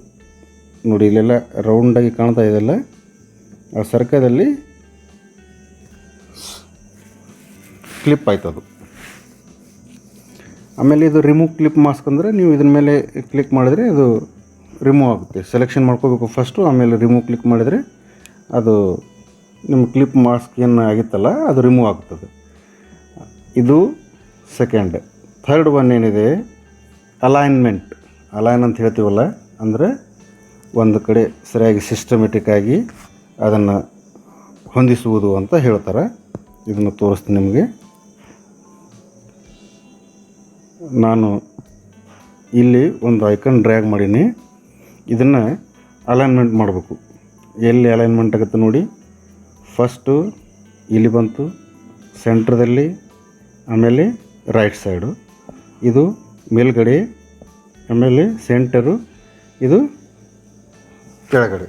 ನೋಡಿ. ಇಲ್ಲೆಲ್ಲ ರೌಂಡಾಗಿ ಕಾಣ್ತಾ ಇದೆಯಲ್ಲ, ಆ ಸರ್ಕಲಲ್ಲಿ ಕ್ಲಿಪ್ ಆಯ್ತು ಅದು. ಆಮೇಲೆ ಇದು ರಿಮೂವ್ ಕ್ಲಿಪ್ ಮಾಸ್ಕ್ ಅಂದರೆ ನೀವು ಇದ್ರ ಮೇಲೆ ಕ್ಲಿಕ್ ಮಾಡಿದರೆ ಅದು ರಿಮೂವ್ ಆಗುತ್ತೆ. ಸೆಲೆಕ್ಷನ್ ಮಾಡ್ಕೋಬೇಕು ಫಸ್ಟು, ಆಮೇಲೆ ರಿಮೂವ್ ಕ್ಲಿಕ್ ಮಾಡಿದರೆ ಅದು ನಿಮ್ಮ ಕ್ಲಿಪ್ ಮಾಸ್ಕ್ ಏನು ಆಗಿತ್ತಲ್ಲ ಅದು ರಿಮೂವ್ ಆಗ್ತದೆ. ಇದು ಸೆಕೆಂಡ್. ಥರ್ಡ್ ಒನ್ ಏನಿದೆ ಅಲೈನ್ ಅಂತ ಹೇಳ್ತೀವಲ್ಲ, ಅಂದರೆ ಒಂದು ಕಡೆ ಸರಿಯಾಗಿ ಸಿಸ್ಟಮೆಟಿಕ್ ಆಗಿ ಅದನ್ನು ಹೊಂದಿಸುವುದು ಅಂತ ಹೇಳ್ತಾರೆ. ಇದನ್ನು ತೋರಿಸ್ತೀನಿ ನಿಮಗೆ. ನಾನು ಇಲ್ಲಿ ಒಂದು ಐಕನ್ ಡ್ರ್ಯಾಗ್ ಮಾಡೀನಿ. ಇದನ್ನು ಅಲೈನ್ಮೆಂಟ್ ಮಾಡಬೇಕು. ಎಲ್ಲಿ ಅಲೈನ್ಮೆಂಟ್ ಆಗುತ್ತೆ ನೋಡಿ. ಫಸ್ಟು ಇಲ್ಲಿ ಬಂತು ಸೆಂಟ್ರದಲ್ಲಿ, ಆಮೇಲೆ ರೈಟ್ ಸೈಡು, ಇದು ಮೇಲ್ಗಡೆ, ಆಮೇಲೆ ಸೆಂಟರು, ಇದು ಕೆಳಗಡೆ.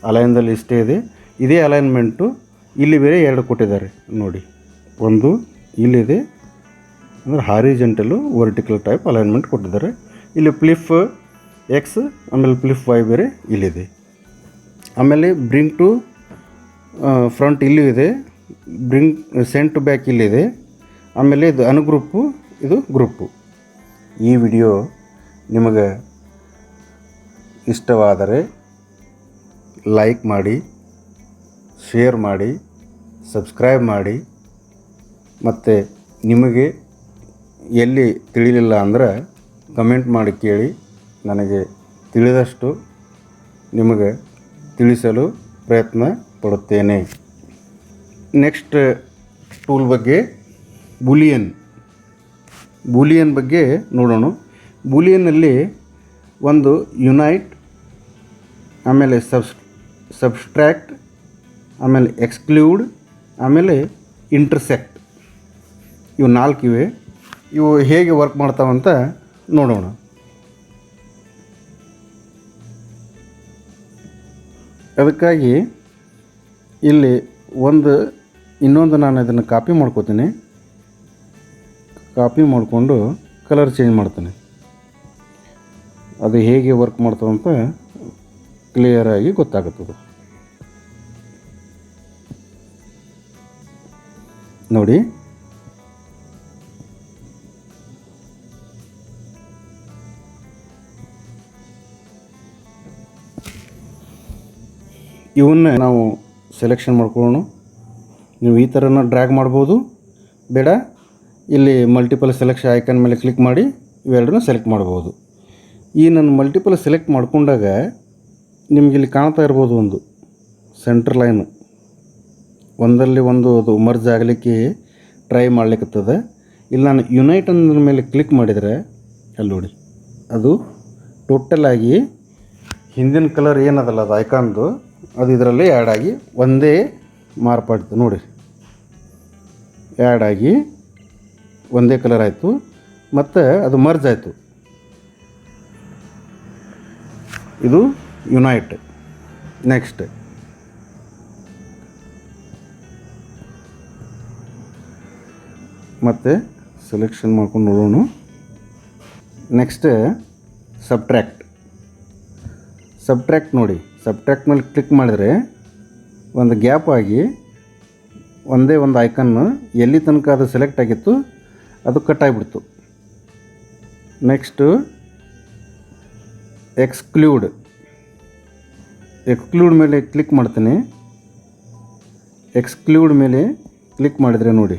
ಅಲೈನ್ದಲ್ಲಿ ಇಷ್ಟೇ ಇದೆ. ಇದೇ ಅಲೈನ್ಮೆಂಟು ಇಲ್ಲಿ ಬೇರೆ ಎರಡು ಕೊಟ್ಟಿದ್ದಾರೆ ನೋಡಿ. ಒಂದು ಇಲ್ಲಿದೆ ಅಂದರೆ ಹಾರಿಜೆಂಟಲು ವರ್ಟಿಕಲ್ ಟೈಪ್ ಅಲೈನ್ಮೆಂಟ್ ಕೊಟ್ಟಿದ್ದಾರೆ. ಇಲ್ಲಿ ಫ್ಲಿಪ್ ಎಕ್ಸ್ ಆಮೇಲೆ ಫ್ಲಿಪ್ ವೈ ಬೇರೆ ಇಲ್ಲಿದೆ. ಆಮೇಲೆ ಬ್ರಿಂಗ್ ಟು ಫ್ರಂಟ್ ಇಲ್ಲೂ ಇದೆ, ಬ್ರಿಂಗ್ ಸೆಂಟ್ ಟು ಬ್ಯಾಕ್ ಇಲ್ಲಿದೆ. ಆಮೇಲೆ ಇದು ಅನ್ಗ್ರೂಪು, ಇದು ಗ್ರೂಪು. ಈ ವಿಡಿಯೋ ನಿಮಗೆ ಇಷ್ಟವಾದರೆ ಲೈಕ್ ಮಾಡಿ, ಶೇರ್ ಮಾಡಿ, ಸಬ್ಸ್ಕ್ರೈಬ್ ಮಾಡಿ. ಮತ್ತು ನಿಮಗೆ ಎಲ್ಲಿ ತಿಳಿಲಿಲ್ಲ ಅಂದ್ರೆ ಕಮೆಂಟ್ ಮಾಡಿ ಕೇಳಿ. ನನಗೆ ತಿಳಿದಷ್ಟು ನಿಮಗೆ ತಿಳಿಸಲು ಪ್ರಯತ್ನ ಪಡುತ್ತೇನೆ. ನೆಕ್ಸ್ಟ್ ಟೂಲ್ ಬಗ್ಗೆ ಬೂಲಿಯನ್ ಬಗ್ಗೆ ನೋಡೋಣ. ಬೂಲಿಯನ್ನಲ್ಲಿ ಒಂದು ಯುನೈಟ್, ಆಮೇಲೆ ಸಬ್ಸ್ಟ್ರ್ಯಾಕ್ಟ್, ಆಮೇಲೆ ಎಕ್ಸ್ಕ್ಲೂಡ್, ಆಮೇಲೆ ಇಂಟರ್ಸೆಕ್ಟ್, ಇವು 4 ಇವೆ. ಇವು ಹೇಗೆ ವರ್ಕ್ ಮಾಡ್ತಾವಂತ ನೋಡೋಣ. ಅದಕ್ಕಾಗಿ ಇಲ್ಲಿ ಇನ್ನೊಂದು ನಾನು ಇದನ್ನು ಕಾಪಿ ಮಾಡ್ಕೋತೀನಿ. ಕಾಪಿ ಮಾಡಿಕೊಂಡು ಕಲರ್ ಚೇಂಜ್ ಮಾಡ್ತೀನಿ. ಅದು ಹೇಗೆ ವರ್ಕ್ ಮಾಡ್ತದಂತ ಕ್ಲಿಯರಾಗಿ ಗೊತ್ತಾಗುತ್ತದೆ ನೋಡಿ. ಇವನ್ನ ನಾವು ಸೆಲೆಕ್ಷನ್ ಮಾಡ್ಕೊಳ್ಳೋಣ. ನೀವು ಈ ಥರನ ಡ್ರ್ಯಾಗ್ ಮಾಡ್ಬೋದು, ಬೇಡ ಇಲ್ಲಿ ಮಲ್ಟಿಪಲ್ ಸೆಲೆಕ್ಷನ್ ಐಕಾನ್ ಮೇಲೆ ಕ್ಲಿಕ್ ಮಾಡಿ ಇವೆರಡನ್ನೂ ಸೆಲೆಕ್ಟ್ ಮಾಡ್ಬೋದು. ಈ ನಾನು ಮಲ್ಟಿಪಲ್ ಸೆಲೆಕ್ಟ್ ಮಾಡ್ಕೊಂಡಾಗ ನಿಮ್ಗೆ ಇಲ್ಲಿ ಕಾಣ್ತಾ ಇರ್ಬೋದು ಒಂದು ಸೆಂಟ್ರ್ ಲೈನು ಒಂದರಲ್ಲಿ ಒಂದು ಅದು ಮರ್ಜ್ ಆಗಲಿಕ್ಕೆ ಟ್ರೈ ಮಾಡ್ಲಿಕ್ಕತ್ತದ. ಇಲ್ಲಿ ನಾನು ಯುನೈಟ್ ಅನ್ನೋದ್ರ ಮೇಲೆ ಕ್ಲಿಕ್ ಮಾಡಿದರೆ ಅಲ್ಲಿ ನೋಡಿ ಅದು ಟೋಟಲಾಗಿ ಹಿಂದಿನ ಕಲರ್ ಏನದಲ್ಲ ಅದು ಐಕಾನ್ದು ಅದು ಇದರಲ್ಲಿ ಆ್ಯಡ್ ಆಗಿ ಒಂದೇ ಮಾರ್ಪಾಡ್ತು ನೋಡಿ. ಆ್ಯಡ್ ಆಗಿ ಒಂದೇ ಕಲರ್ ಆಯಿತು ಮತ್ತು ಅದು ಮರ್ಜ್ ಆಯಿತು. ಇದು ಯುನೈಟ್. ನೆಕ್ಸ್ಟ್ ಮತ್ತು ಸೆಲೆಕ್ಷನ್ ಮಾಡ್ಕೊಂಡು ನೋಡೋಣ. ನೆಕ್ಸ್ಟ್ ಸಬ್ಟ್ರ್ಯಾಕ್ಟ್ ನೋಡಿ. ಸಬ್ಟ್ರ್ಯಾಕ್ಟ್ ಮೇಲೆ ಕ್ಲಿಕ್ ಮಾಡಿದರೆ ಒಂದು ಗ್ಯಾಪ್ ಆಗಿ ಒಂದೇ ಒಂದು ಐಕನ್ನು ಎಲ್ಲಿ ತನಕ ಅದು ಸೆಲೆಕ್ಟ್ ಆಗಿತ್ತು ಅದು ಕಟ್ ಆಗಿಬಿಡ್ತು. ನೆಕ್ಸ್ಟು ಎಕ್ಸ್ಕ್ಲೂಡ್ ಮೇಲೆ ಕ್ಲಿಕ್ ಮಾಡ್ತೀನಿ. ಎಕ್ಸ್ಕ್ಲೂಡ್ ಮೇಲೆ ಕ್ಲಿಕ್ ಮಾಡಿದರೆ ನೋಡಿ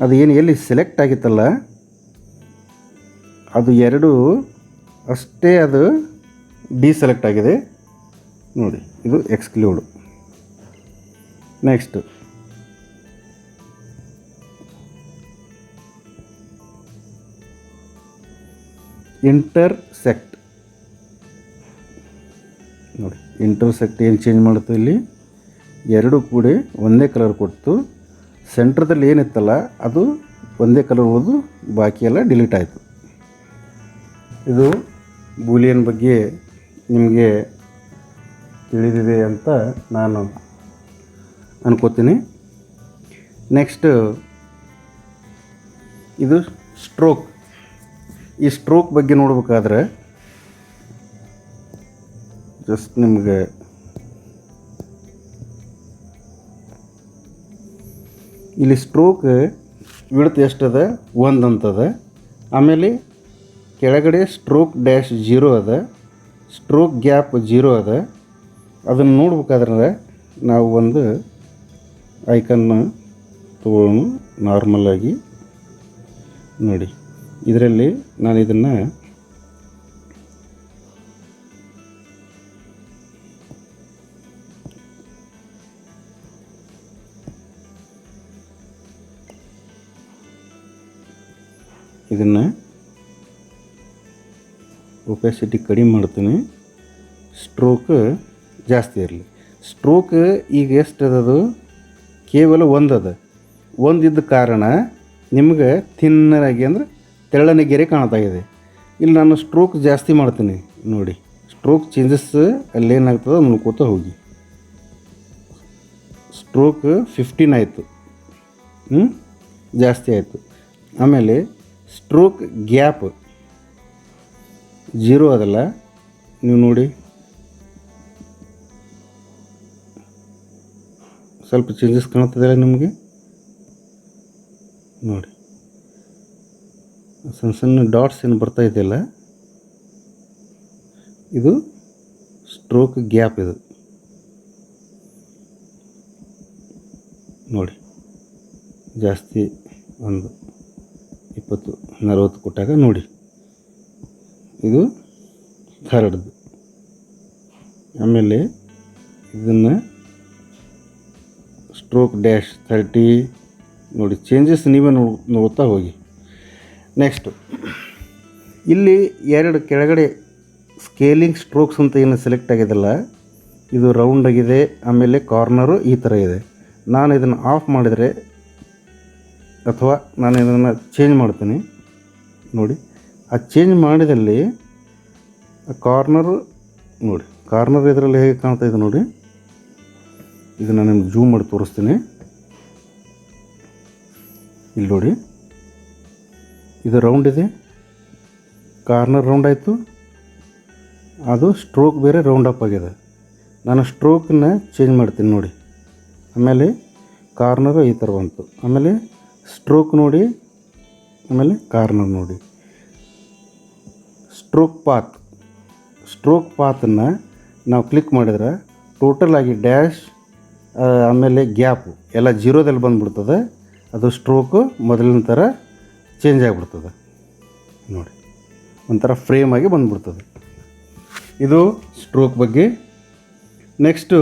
ಅದು ಏನು ಎಲ್ಲಿ ಸೆಲೆಕ್ಟ್ ಆಗಿತ್ತಲ್ಲ ಅದು ಎರಡು ಅಷ್ಟೇ ಅದು ಡಿಸೆಲೆಕ್ಟ್ ಆಗಿದೆ ನೋಡಿ. ಇದು ಎಕ್ಸ್ಕ್ಲೂಡ್. ನೆಕ್ಸ್ಟ್ ಇಂಟರ್ಸೆಕ್ಟ್ ನೋಡಿ. ಇಂಟರ್ಸೆಕ್ಟ್ ಏನು ಚೇಂಜ್ ಮಾಡುತ್ತೆ, ಇಲ್ಲಿ ಎರಡು ಕೂಡಿ ಒಂದೇ ಕಲರ್ ಕೊಟ್ಟು ಸೆಂಟ್ರದಲ್ಲಿ ಏನಿತ್ತಲ್ಲ ಅದು ಒಂದೇ ಕಲರ್ ಹೋದು ಬಾಕಿ ಎಲ್ಲ ಡಿಲೀಟ್ ಆಯಿತು. ಇದು ಬೂಲಿಯನ್ ಬಗ್ಗೆ ನಿಮಗೆ ತಿಳಿದಿದೆ ಅಂತ ನಾನು ಅನ್ಕೋತೀನಿ. ನೆಕ್ಸ್ಟ್ ಇದು ಸ್ಟ್ರೋಕ್. ಈ ಸ್ಟ್ರೋಕ್ ಬಗ್ಗೆ ನೋಡಬೇಕಾದ್ರೆ ಜಸ್ಟ್ ನಿಮಗೆ ಇಲ್ಲಿ ಸ್ಟ್ರೋಕ್ ವಿಡ್ತ್ ಎಷ್ಟದ 1 ಅಂತದ. ಆಮೇಲೆ ಕೆಳಗಡೆ ಸ್ಟ್ರೋಕ್ ಡ್ಯಾಶ್ 0 ಅದ, ಸ್ಟ್ರೋಕ್ ಗ್ಯಾಪ್ 0 ಅದ. ಅದನ್ನು ನೋಡ್ಬೇಕಾದ್ರೆ ನಾವು ಒಂದು ಐಕನ್ನ ತಗೊಳ್ಳೋಣ. ನಾರ್ಮಲಾಗಿ ನೋಡಿ ಇದರಲ್ಲಿ ನಾನು ಇದನ್ನು ಒಪೆಸಿಟಿ ಕಡಿಮೆ ಮಾಡ್ತೀನಿ. ಸ್ಟ್ರೋಕ್ ಜಾಸ್ತಿ ಇರಲಿ. ಸ್ಟ್ರೋಕ್ ಈಗ ಎಷ್ಟು ಅದದು ಕೇವಲ 1 ಅದ. 1 ಇದ್ದ ಕಾರಣ ನಿಮ್ಗೆ ಥಿನ್ನರಾಗಿ ಅಂದರೆ ತೆಳ್ಳನೆ ಗೆರೆ ಕಾಣ್ತಾ ಇದೆ. ಇಲ್ಲಿ ನಾನು ಸ್ಟ್ರೋಕ್ ಜಾಸ್ತಿ ಮಾಡ್ತೀನಿ ನೋಡಿ. ಸ್ಟ್ರೋಕ್ ಚೇಂಜಸ್ ಅಲ್ಲೇನಾಗ್ತದೆ ನೋಡ್ಕೋತ ಹೋಗಿ. ಸ್ಟ್ರೋಕ್ 15 ಆಯಿತು, ಜಾಸ್ತಿ ಆಯಿತು. ಆಮೇಲೆ ಸ್ಟ್ರೋಕ್ ಗ್ಯಾಪ್ 0 ಅದಲ್ಲ, ನೀವು ನೋಡಿ ಸ್ವಲ್ಪ ಚೇಂಜಸ್ ಕಾಣ್ತದಲ್ಲ ನಿಮಗೆ ನೋಡಿ. ಸಣ್ಣ ಸಣ್ಣ ಡಾಟ್ಸ್ ಏನು ಬರ್ತಾ ಇದೆಯಲ್ಲ ಇದು ಸ್ಟ್ರೋಕ್ ಗ್ಯಾಪ್. ಇದು ನೋಡಿ ಜಾಸ್ತಿ ಒಂದು 20-40 ಕೊಟ್ಟಾಗ ನೋಡಿ ಇದು ಥರ್ಡ್ದು. ಆಮೇಲೆ ಇದನ್ನು ಸ್ಟ್ರೋಕ್ ಡ್ಯಾಶ್ 30 ನೋಡಿ. ಚೇಂಜಸ್ ನೀವೇ ನೋಡ್ತಾ ಹೋಗಿ. ನೆಕ್ಸ್ಟು ಇಲ್ಲಿ 2 ಕೆಳಗಡೆ ಸ್ಕೇಲಿಂಗ್ ಸ್ಟ್ರೋಕ್ಸ್ ಅಂತ ಏನು ಸೆಲೆಕ್ಟ್ ಆಗಿದೆಲ್ಲ ಇದು ರೌಂಡ್ ಆಗಿದೆ. ಆಮೇಲೆ ಕಾರ್ನರು ಈ ಥರ ಇದೆ. ನಾನು ಇದನ್ನು ಆಫ್ ಮಾಡಿದರೆ ಅಥವಾ ನಾನು ಇದನ್ನು ಚೇಂಜ್ ಮಾಡ್ತೀನಿ ನೋಡಿ. ಆ ಚೇಂಜ್ ಮಾಡಿದಲ್ಲಿ ಕಾರ್ನರು ನೋಡಿ ಕಾರ್ನರ್ ಇದರಲ್ಲಿ ಹೇಗೆ ಕಾಣ್ತಾ ಇದೆ ನೋಡಿ, ಇದನ್ನು ನಿಮ್ಗೆ ಜೂಮ್ ಮಾಡಿ ತೋರಿಸ್ತೀನಿ. ಇಲ್ಲಿ ನೋಡಿ, ಇದು ರೌಂಡ್ ಇದೆ, ಕಾರ್ನರ್ ರೌಂಡ್ ಆಯಿತು, ಅದು ಸ್ಟ್ರೋಕ್ ಬೇರೆ ರೌಂಡ್ ಅಪ್ ಆಗಿದೆ. ನಾನು ಸ್ಟ್ರೋಕನ್ನ ಚೇಂಜ್ ಮಾಡ್ತೀನಿ ನೋಡಿ. ಆಮೇಲೆ ಕಾರ್ನರು ಈ ಥರ ಬಂತು, ಆಮೇಲೆ ಸ್ಟ್ರೋಕ್ ನೋಡಿ, ಆಮೇಲೆ ಕಾರ್ನರ್ ನೋಡಿ. ಸ್ಟ್ರೋಕ್ ಪಾತನ್ನು ನಾವು ಕ್ಲಿಕ್ ಮಾಡಿದ್ರೆ ಟೋಟಲಾಗಿ ಡ್ಯಾಶ್ ಆಮೇಲೆ ಗ್ಯಾಪು ಎಲ್ಲ ಜೀರೋದಲ್ಲಿ ಬಂದುಬಿಡ್ತದೆ. ಅದು ಸ್ಟ್ರೋಕು ಮೊದಲಿನ ಥರ ಚೇಂಜ್ ಆಗಿಬಿಡ್ತದೆ ನೋಡಿ, ಒಂಥರ ಫ್ರೇಮ್ ಆಗಿ ಬಂದುಬಿಡ್ತದೆ. ಇದು ಸ್ಟ್ರೋಕ್ ಬಗ್ಗೆ. ನೆಕ್ಸ್ಟು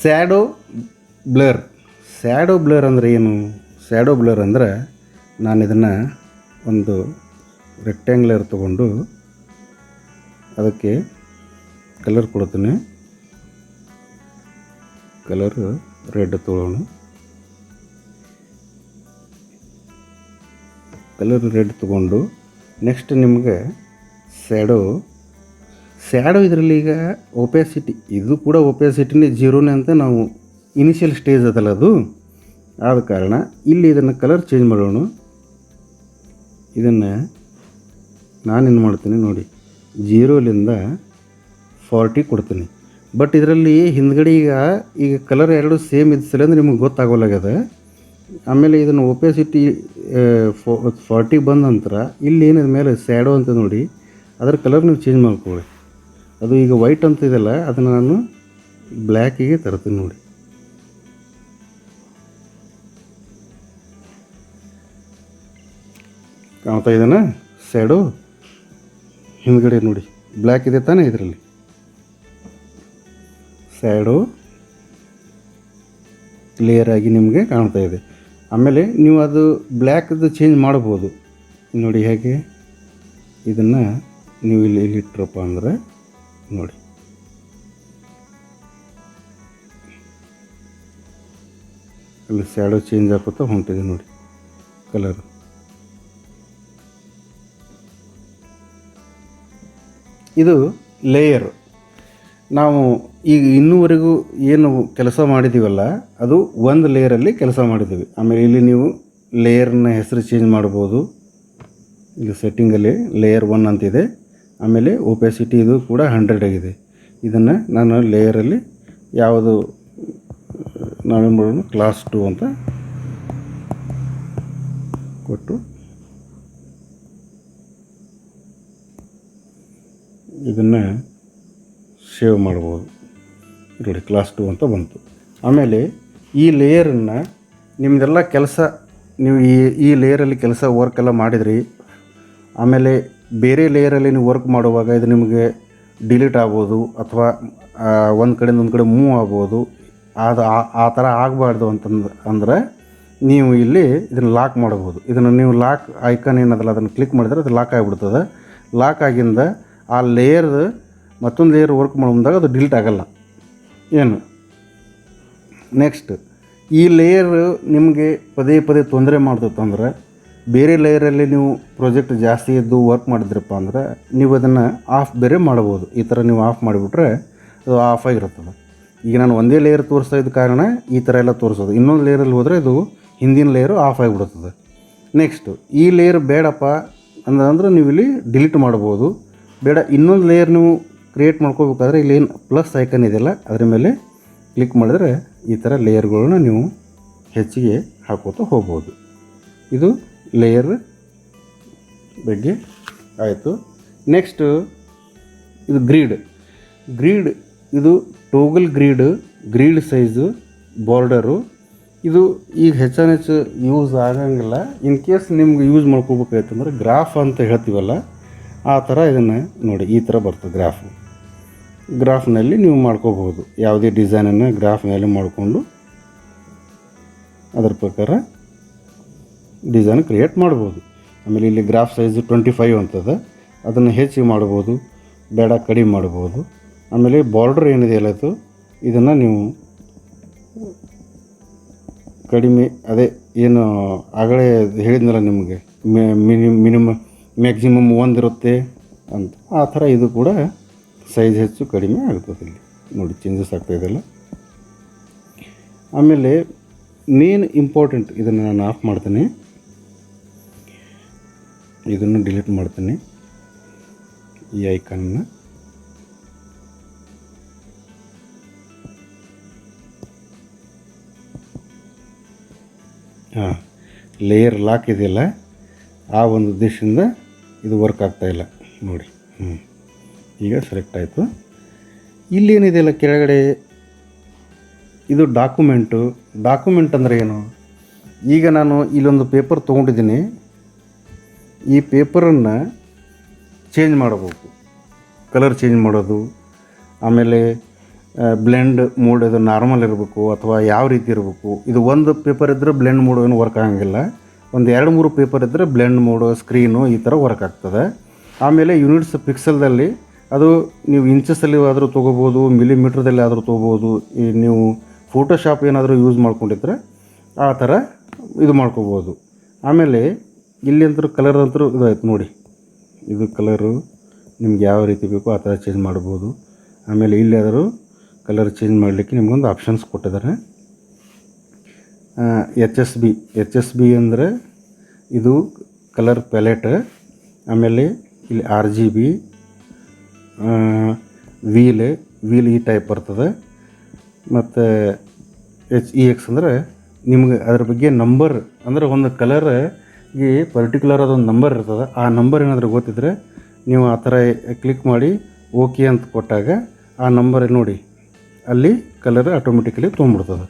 ಸ್ಯಾಡೋ ಬ್ಲರ್ ಅಂದರೆ ಏನು? ಸ್ಯಾಡೋ ಬ್ಲರ್ ಅಂದರೆ ನಾನು ಇದನ್ನು ಒಂದು ರೆಕ್ಟ್ಯಾಂಗ್ಯುಲರ್ ತೊಗೊಂಡು ಅದಕ್ಕೆ ಕಲರ್ ಕೊಡ್ತೀನಿ. ಕಲರ್ ರೆಡ್ ತೊಗೊಳ್ಳೋಣ. ಕಲರ್ ರೆಡ್ ತೊಗೊಂಡು ನೆಕ್ಸ್ಟ್ ನಿಮಗೆ ಸ್ಯಾಡೋ ಇದರಲ್ಲಿ ಈಗ ಒಪ್ಯಾಸಿಟಿ, ಇದು ಕೂಡ ಒಪ್ಯಾಸಿಟಿನೇ ಜೀರೋನೇ ಅಂತ ನಾವು ಇನಿಷಿಯಲ್ ಸ್ಟೇಜ್ ಅದಲ್ಲ ಅದು, ಆದ ಕಾರಣ ಇಲ್ಲಿ ಇದನ್ನು ಕಲರ್ ಚೇಂಜ್ ಮಾಡೋಣ. ಇದನ್ನು ನಾನೇನು ಮಾಡ್ತೀನಿ ನೋಡಿ, 0ಲಿಂದ 40 ಕೊಡ್ತೀನಿ. ಬಟ್ ಇದರಲ್ಲಿ ಹಿಂದ್ಗಡೆ ಈಗ ಕಲರ್ ಎರಡು ಸೇಮ್ ಇದ್ಸಲ ಅಂದರೆ ನಿಮಗೆ ಗೊತ್ತಾಗೋಲಾಗ್ಯದ. ಆಮೇಲೆ ಇದನ್ನು ಒಪ್ಯಾಸಿಟಿ 40 ಬಂದ ನಂತರ ಇಲ್ಲಿ ಏನಿದ ಮೇಲೆ ಸ್ಯಾಡೋ ಅಂತ ನೋಡಿ, ಅದರ ಕಲರ್ ನೀವು ಚೇಂಜ್ ಮಾಡ್ಕೊಳ್ಳಿ. ಅದು ಈಗ ವೈಟ್ ಅಂತ ಇದೆಯಲ್ಲ, ಅದನ್ನು ನಾನು ಬ್ಲ್ಯಾಕಿಗೆ ತರ್ತೀನಿ ನೋಡಿ. ಕಾಣ್ತಾ ಇದೆನಾ ಸ್ಯಾಡೋ? ಹಿಂದ್ಗಡೆ ನೋಡಿ ಬ್ಲ್ಯಾಕ್ ಇದೆ ತಾನೇ, ಇದರಲ್ಲಿ ಸ್ಯಾಡೋ ಕ್ಲಿಯರ್ ಆಗಿ ನಿಮಗೆ ಕಾಣ್ತಾ ಇದೆ. ಆಮೇಲೆ ನೀವು ಅದು ಬ್ಲ್ಯಾಕ್ದು ಚೇಂಜ್ ಮಾಡ್ಬೋದು ನೋಡಿ. ಹೇಗೆ ಇದನ್ನು ನೀವು ಇಲ್ಲಿ ಇಟ್ಟರಪ್ಪ ಅಂದರೆ ನೋಡಿ, ಅಲ್ಲಿ ಸ್ಯಾಡೋ ಚೇಂಜ್ ಆಗುತ್ತಾ ಹೊಂಟಿದೆ ನೋಡಿ ಕಲರ್. ಇದು ಲೇಯರ್. ನಾವು ಈಗ ಇನ್ನೂವರೆಗೂ ಏನು ಕೆಲಸ ಮಾಡಿದ್ದೀವಲ್ಲ, ಅದು ಒಂದು ಲೇಯರಲ್ಲಿ ಕೆಲಸ ಮಾಡಿದ್ದೀವಿ. ಆಮೇಲೆ ಇಲ್ಲಿ ನೀವು ಲೇಯರ್ನ ಹೆಸರು ಚೇಂಜ್ ಮಾಡ್ಬೋದು. ಇಲ್ಲಿ ಸೆಟ್ಟಿಂಗಲ್ಲಿ ಲೇಯರ್ 1 ಅಂತಿದೆ. ಆಮೇಲೆ ಒಪ್ಯಾಸಿಟಿ ಇದು ಕೂಡ 100 ಆಗಿದೆ. ಇದನ್ನು ನಾನು ಲೇಯರಲ್ಲಿ ಯಾವುದು ನಾವೇನು ಮಾಡೋಣ, ಕ್ಲಾಸ್ 2 ಅಂತ ಕೊಟ್ಟು ಇದನ್ನು ಸೇವ್ ಮಾಡ್ಬೋದು ನೋಡಿ. ಕ್ಲಾಸ್ 2 ಅಂತ ಬಂತು. ಆಮೇಲೆ ಈ ಲೇಯರನ್ನು ನಿಮ್ಮದೆಲ್ಲ ಕೆಲಸ, ನೀವು ಈ ಲೇಯರಲ್ಲಿ ಕೆಲಸ ವರ್ಕ್ ಎಲ್ಲ ಮಾಡಿದ್ರಿ, ಆಮೇಲೆ ಬೇರೆ ಲೇಯರಲ್ಲಿ ನೀವು ವರ್ಕ್ ಮಾಡುವಾಗ ಇದು ನಿಮಗೆ ಡಿಲೀಟ್ ಆಗ್ಬೋದು, ಅಥವಾ ಒಂದು ಕಡೆಯಿಂದ ಒಂದು ಕಡೆ ಮೂವ್ ಆಗ್ಬೋದು. ಆ ಥರ ಆಗಬಾರ್ದು ಅಂದ್ರೆ ನೀವು ಇಲ್ಲಿ ಇದನ್ನು ಲಾಕ್ ಮಾಡ್ಬೋದು. ಇದನ್ನು ನೀವು ಲಾಕ್ ಐಕಾನ್ ಏನದಲ್ಲ ಅದನ್ನು ಕ್ಲಿಕ್ ಮಾಡಿದ್ರೆ ಅದು ಲಾಕ್ ಆಗಿಬಿಡ್ತದೆ. ಲಾಕ್ ಆಗಿಂದ ಆ ಲೇಯರ್ ಮತ್ತೊಂದು ಲೇಯರ್ ವರ್ಕ್ ಮುಂದಾಗ ಅದು ಡಿಲೀಟ್ ಆಗಲ್ಲ ಏನು. ನೆಕ್ಸ್ಟ್ ಈ ಲೇಯರ್ ನಿಮಗೆ ಪದೇ ಪದೇ ತೊಂದರೆ ಮಾಡ್ತಂದ್ರೆ, ಬೇರೆ ಲೇಯರಲ್ಲಿ ನೀವು ಪ್ರಾಜೆಕ್ಟ್ ಜಾಸ್ತಿ ಇದ್ದು ವರ್ಕ್ ಮಾಡಿದ್ರಪ್ಪ ಅಂದ್ರೆ ನೀವು ಅದನ್ನು ಆಫ್ ಬೇರೆ ಮಾಡ್ಬೋದು. ಈ ಥರ ನೀವು ಆಫ್ ಮಾಡಿಬಿಟ್ರೆ ಅದು ಆಫ್ ಆಗಿರ್ತದೆ. ಈಗ ನಾನು ಒಂದೇ ಲೇಯರ್ ತೋರಿಸ್ತಾ ಇದ್ದ ಕಾರಣ ಈ ಥರ ಎಲ್ಲ ತೋರಿಸೋದು. ಇನ್ನೊಂದು ಲೇಯರಲ್ಲಿ ಹೋದರೆ ಇದು ಹಿಂದಿನ ಲೇಯರು ಆಫ್ ಆಗಿಬಿಡ್ತದೆ. ನೆಕ್ಸ್ಟು ಈ ಲೇಯರ್ ಬೇಡಪ್ಪ ಅಂದ್ರೆ ನೀವು ಇಲ್ಲಿ ಡಿಲೀಟ್ ಮಾಡ್ಬೋದು. ಬೇಡ ಇನ್ನೊಂದು ಲೇಯರ್ ನೀವು ಕ್ರಿಯೇಟ್ ಮಾಡ್ಕೋಬೇಕಾದ್ರೆ ಇಲ್ಲಿ ಏನು ಪ್ಲಸ್ ಐಕನ್ ಇದೆಯಲ್ಲ ಅದರ ಮೇಲೆ ಕ್ಲಿಕ್ ಮಾಡಿದ್ರೆ ಈ ಥರ ಲೇಯರ್ಗಳನ್ನ ನೀವು ಹೆಚ್ಚಿಗೆ ಹಾಕೋತಾ ಹೋಗ್ಬೋದು. ಇದು ಲೇಯರ್ ಬಗ್ಗೆ ಆಯಿತು. ನೆಕ್ಸ್ಟು ಇದು ಗ್ರೀಡ್ ಇದು ಟೋಗಲ್ ಗ್ರೀಡ್ ಸೈಜು ಬಾರ್ಡರು. ಇದು ಈಗ ಹೆಚ್ಚು ಯೂಸ್ ಆಗಂಗಿಲ್ಲ. ಇನ್ ಕೇಸ್ ನಿಮ್ಗೆ ಯೂಸ್ ಮಾಡ್ಕೋಬೇಕಾಯ್ತಂದ್ರೆ ಗ್ರಾಫ್ ಅಂತ ಹೇಳ್ತೀವಲ್ಲ, ಆ ಥರ ಇದನ್ನು ನೋಡಿ ಈ ಥರ ಬರ್ತದೆ. ಗ್ರಾಫ್ನಲ್ಲಿ ನೀವು ಮಾಡ್ಕೋಬಹುದು. ಯಾವುದೇ ಡಿಸೈನನ್ನು ಗ್ರಾಫ್ನಲ್ಲಿ ಮಾಡಿಕೊಂಡು ಅದರ ಪ್ರಕಾರ ಡಿಸೈನ್ ಕ್ರಿಯೇಟ್ ಮಾಡ್ಬೋದು. ಆಮೇಲೆ ಇಲ್ಲಿ ಗ್ರಾಫ್ ಸೈಜು 25 ಅಂತದೆ, ಅದನ್ನು ಹೆಚ್ಚಿಗೆ ಮಾಡ್ಬೋದು, ಬೇಡ ಕಡಿಮೆ ಮಾಡ್ಬೋದು. ಆಮೇಲೆ ಬಾರ್ಡ್ರ್ ಏನಿದೆಯಲ್ಲ ಅದು ಇದನ್ನು ನೀವು ಕಡಿಮೆ, ಅದೇ ಏನು ಆಗಲೇ ಹೇಳಿದ್ನಲ್ಲ ನಿಮಗೆ ಮ್ಯಾಕ್ಸಿಮಮ್ 1 ಇರುತ್ತೆ ಅಂತ, ಆ ಥರ ಇದು ಕೂಡ ಸೈಜ್ ಹೆಚ್ಚು ಕಡಿಮೆ ಆಗ್ತದೆ. ಇಲ್ಲಿ ನೋಡಿ ಚೇಂಜಸ್ ಆಗ್ತಾಯಿದೆಲ್ಲ. ಆಮೇಲೆ ಮೇನ್ ಇಂಪಾರ್ಟೆಂಟ್, ಇದನ್ನು ನಾನು ಆಫ್ ಮಾಡ್ತೀನಿ, ಇದನ್ನು ಡಿಲೀಟ್ ಮಾಡ್ತೀನಿ, ಈ ಐಕಾನ್ನ. ಹಾಂ, ಲೇಯರ್ ಲಾಕ್ ಇದೆಯಲ್ಲ, ಆ ಒಂದು ಉದ್ದೇಶದಿಂದ ಇದು ವರ್ಕ್ ಆಗ್ತಾಯಿಲ್ಲ ನೋಡಿ. ಈಗ ಸೆಲೆಕ್ಟ್ ಆಯಿತು. ಇಲ್ಲೇನಿದೆಯಲ್ಲ ಕೆಳಗಡೆ, ಇದು ಡಾಕ್ಯುಮೆಂಟ್ ಅಂದರೆ ಏನು? ಈಗ ನಾನು ಇಲ್ಲೊಂದು ಪೇಪರ್ ತೊಗೊಂಡಿದ್ದೀನಿ, ಈ ಪೇಪರನ್ನು ಚೇಂಜ್ ಮಾಡಬೇಕು, ಕಲರ್ ಚೇಂಜ್ ಮಾಡೋದು, ಆಮೇಲೆ ಬ್ಲೆಂಡ್ ಮೋಡ್ ಇದು ನಾರ್ಮಲ್ ಇರಬೇಕು ಅಥವಾ ಯಾವ ರೀತಿ ಇರಬೇಕು. ಇದು ಒಂದು ಪೇಪರ್ ಇದ್ದರೆ ಬ್ಲೆಂಡ್ ಮೋಡ್ ಏನು ವರ್ಕ್ ಆಗಂಗಿಲ್ಲ, ಒಂದು 2-3 ಪೇಪರ್ ಇದ್ದರೆ ಬ್ಲೆಂಡ್ ಮೋಡು, ಸ್ಕ್ರೀನು ಈ ಥರ ವರ್ಕ್ ಆಗ್ತದೆ. ಆಮೇಲೆ ಯೂನಿಟ್ಸ್ ಪಿಕ್ಸೆಲ್ದಲ್ಲಿ ಅದು ನೀವು ಇಂಚಸ್ಸಲ್ಲಿ ಆದರೂ ತೊಗೋಬೋದು, ಮಿಲಿಮೀಟ್ರದಲ್ಲಿ ಆದರೂ ತೊಗೋಬೋದು. ಈ ನೀವು ಫೋಟೋಶಾಪ್ ಏನಾದರೂ ಯೂಸ್ ಮಾಡ್ಕೊಂಡಿದ್ರೆ ಆ ಥರ ಇದು ಮಾಡ್ಕೋಬೋದು. ಆಮೇಲೆ ಇಲ್ಲಿ ಅಂತೂ ಕಲರ್ ಅಂತೂ ಇದಾಯ್ತು ನೋಡಿ, ಇದು ಕಲರು ನಿಮ್ಗೆ ಯಾವ ರೀತಿ ಬೇಕೋ ಆ ಥರ ಚೇಂಜ್ ಮಾಡ್ಬೋದು. ಆಮೇಲೆ ಇಲ್ಲಾದರೂ ಕಲರ್ ಚೇಂಜ್ ಮಾಡಲಿಕ್ಕೆ ನಿಮಗೊಂದು ಆಪ್ಷನ್ಸ್ ಕೊಟ್ಟಿದ್ದಾರೆ. ಎಚ್ ಎಸ್ ಬಿ ಅಂದರೆ ಇದು ಕಲರ್ ಪ್ಯಾಲೆಟ್. ಆಮೇಲೆ ಇಲ್ಲಿ RGB, ವೀಲ್ ಈ ಟೈಪ್ ಬರ್ತದೆ. ಮತ್ತು HEX ಅಂದರೆ ನಿಮ್ಗೆ ಅದ್ರ ಬಗ್ಗೆ ನಂಬರ್, ಅಂದರೆ ಒಂದು ಕಲರ್ಗೆ ಪರ್ಟಿಕ್ಯುಲರ್ ಅದೊಂದು ನಂಬರ್ ಇರ್ತದೆ. ಆ ನಂಬರ್ ಏನಾದರೂ ಗೊತ್ತಿದ್ದರೆ ನೀವು ಆ ಥರ ಕ್ಲಿಕ್ ಮಾಡಿ ಓಕೆ ಅಂತ ಕೊಟ್ಟಾಗ ಆ ನಂಬರ್ ನೋಡಿ ಅಲ್ಲಿ ಕಲರ್ ಆಟೋಮೆಟಿಕಲಿ ತೊಗೊಂಡ್ಬಿಡ್ತದೆ.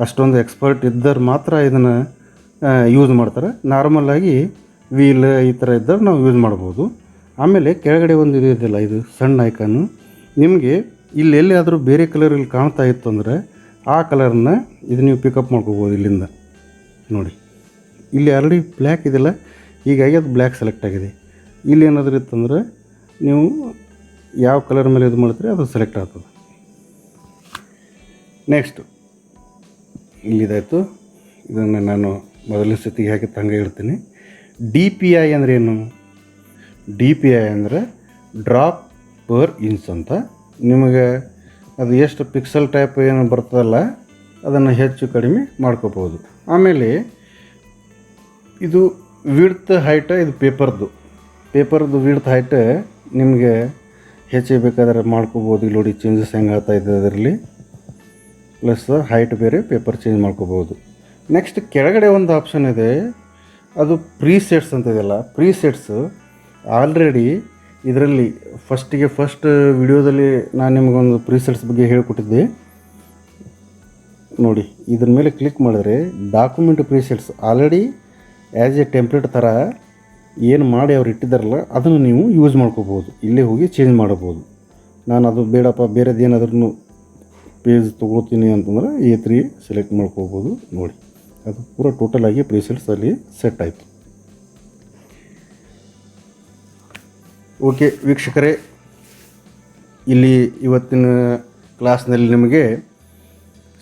ಅಷ್ಟೊಂದು ಎಕ್ಸ್ಪರ್ಟ್ ಇದ್ದರೆ ಮಾತ್ರ ಇದನ್ನು ಯೂಸ್ ಮಾಡ್ತಾರೆ. ನಾರ್ಮಲಾಗಿ ವೀಲ್ ಈ ಥರ ಇದ್ದರೆ ನಾವು ಯೂಸ್ ಮಾಡ್ಬೋದು. ಆಮೇಲೆ ಕೆಳಗಡೆ ಒಂದು ಇದು ಇದೆಯಲ್ಲ, ಇದು ಸಣ್ಣ ಐಕಾನು, ನಿಮಗೆ ಇಲ್ಲಿ ಎಲ್ಲಿಯಾದರೂ ಬೇರೆ ಕಲರ್ ಇಲ್ಲಿ ಕಾಣ್ತಾ ಇತ್ತು ಅಂದರೆ ಆ ಕಲರ್ನ ಇದು ನೀವು ಪಿಕಪ್ ಮಾಡ್ಕೋಬೋದು ಇಲ್ಲಿಂದ. ನೋಡಿ ಇಲ್ಲಿ ಆಲ್ರೆಡಿ ಬ್ಲ್ಯಾಕ್ ಇದೆಯಲ್ಲ, ಹೀಗಾಗಿ ಅದು ಬ್ಲ್ಯಾಕ್ ಸೆಲೆಕ್ಟ್ ಆಗಿದೆ. ಇಲ್ಲಿ ಏನಾದರೂ ಇತ್ತಂದರೆ ನೀವು ಯಾವ ಕಲರ್ ಮೇಲೆ ಇದು ಮಾಡ್ತೀರಿ ಅದು ಸೆಲೆಕ್ಟ್ ಆಗ್ತದೆ. ನೆಕ್ಸ್ಟು ಇಲ್ಲಿದಾಯಿತು, ಇದನ್ನು ನಾನು ಮೊದಲನೇ ಸ್ಥಿತಿಗೆ ಹಾಕಿ ತಂಗ ಇಡ್ತೀನಿ. DPI ಅಂದರೆ ಏನು? DPI ಅಂದರೆ ಡ್ರಾಪ್ ಪರ್ ಇಂಚ್ ಅಂತ. ನಿಮಗೆ ಅದು ಎಷ್ಟು ಪಿಕ್ಸೆಲ್ ಟೈಪ್ ಏನು ಬರ್ತದಲ್ಲ ಅದನ್ನು ಹೆಚ್ಚು ಕಡಿಮೆ ಮಾಡ್ಕೋಬೋದು. ಆಮೇಲೆ ಇದು ವಿಡ್ತ್ ಹೈಟ್, ಇದು ಪೇಪರ್ದು ವಿಡ್ತ್ ಹೈಟ್ ನಿಮಗೆ ಹೆಚ್ಚು ಬೇಕಾದರೆ ಮಾಡ್ಕೋಬೋದು. ಇಲ್ಲಿ ನೋಡಿ ಚೇಂಜಸ್ ಹೆಂಗೆ ಆಗ್ತಾ ಇದೆ ಅದರಲ್ಲಿ, ಪ್ಲಸ್ ಹೈಟ್ ಬೇರೆ ಪೇಪರ್ ಚೇಂಜ್ ಮಾಡ್ಕೋಬೋದು. ನೆಕ್ಸ್ಟ್ ಕೆಳಗಡೆ ಒಂದು ಆಪ್ಷನ್ ಇದೆ, ಅದು ಪ್ರೀಸೆಟ್ಸ್ ಅಂತ ಇದೆಯಲ್ಲ. ಪ್ರೀಸೆಟ್ಸ್ ಆಲ್ರೆಡಿ ಇದರಲ್ಲಿ ಫಸ್ಟ್ ವಿಡಿಯೋದಲ್ಲಿ ನಾನು ನಿಮಗೊಂದು ಪ್ರೀಸೆಟ್ಸ್ ಬಗ್ಗೆ ಹೇಳಿಕೊಟ್ಟಿದ್ದೆ ನೋಡಿ. ಇದ್ರ ಮೇಲೆ ಕ್ಲಿಕ್ ಮಾಡಿದ್ರೆ document presets already as a template ಥರ ಏನು ಮಾಡಿ ಅವ್ರು ಇಟ್ಟಿದ್ದಾರಲ್ಲ ಅದನ್ನು ನೀವು ಯೂಸ್ ಮಾಡ್ಕೋಬೋದು. ಇಲ್ಲೇ ಹೋಗಿ ಚೇಂಜ್ ಮಾಡ್ಬೋದು. ನಾನು ಅದು ಬೇಡಪ್ಪ ಬೇರೆದು ಏನಾದ್ರೂ ಪೇಜ್ ತೊಗೋತೀನಿ ಅಂತಂದ್ರೆ A3 ಸೆಲೆಕ್ಟ್ ಮಾಡ್ಕೋಬೋದು. ನೋಡಿ ಅದು ಪೂರ ಟೋಟಲಾಗಿ ಪ್ರೀಸೆಟ್ಸ್ ಅಲ್ಲಿ ಸೆಟ್ ಆಯಿತು. ಓಕೆ ವೀಕ್ಷಕರೇ, ಇಲ್ಲಿ ಇವತ್ತಿನ ಕ್ಲಾಸ್ನಲ್ಲಿ ನಿಮಗೆ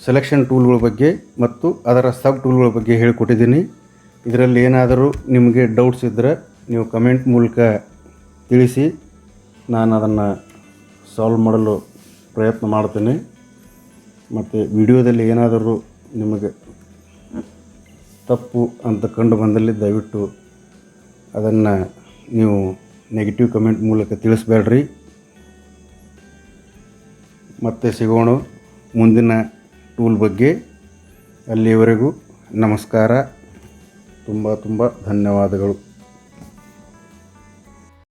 ಸೆಲೆಕ್ಷನ್ ಟೂಲ್ಗಳ ಬಗ್ಗೆ ಮತ್ತು ಅದರ ಸಬ್ ಟೂಲ್ಗಳ ಬಗ್ಗೆ ಹೇಳಿಕೊಟ್ಟಿದ್ದೀನಿ. ಇದರಲ್ಲಿ ಏನಾದರೂ ನಿಮಗೆ ಡೌಟ್ಸ್ ಇದ್ದರೆ ನೀವು ಕಮೆಂಟ್ ಮೂಲಕ ತಿಳಿಸಿ, ನಾನು ಅದನ್ನು ಸಾಲ್ವ್ ಮಾಡಲು ಪ್ರಯತ್ನ ಮಾಡ್ತೇನೆ. ಮತ್ತು ವಿಡಿಯೋದಲ್ಲಿ ಏನಾದರೂ ನಿಮಗೆ ತಪ್ಪು ಅಂತ ಕಂಡು ಬಂದಲ್ಲಿ ದಯವಿಟ್ಟು ಅದನ್ನು ನೀವು ನೆಗೆಟಿವ್ ಕಮೆಂಟ್ ಮೂಲಕ ತಿಳಿಸ್ಬೇಡ್ರಿ. ಮತ್ತೆ ಸಿಗೋಣ ಮುಂದಿನ ಟೂಲ್ ಬಗ್ಗೆ. ಅಲ್ಲಿಯವರೆಗೂ ನಮಸ್ಕಾರ, ತುಂಬ ಧನ್ಯವಾದಗಳು.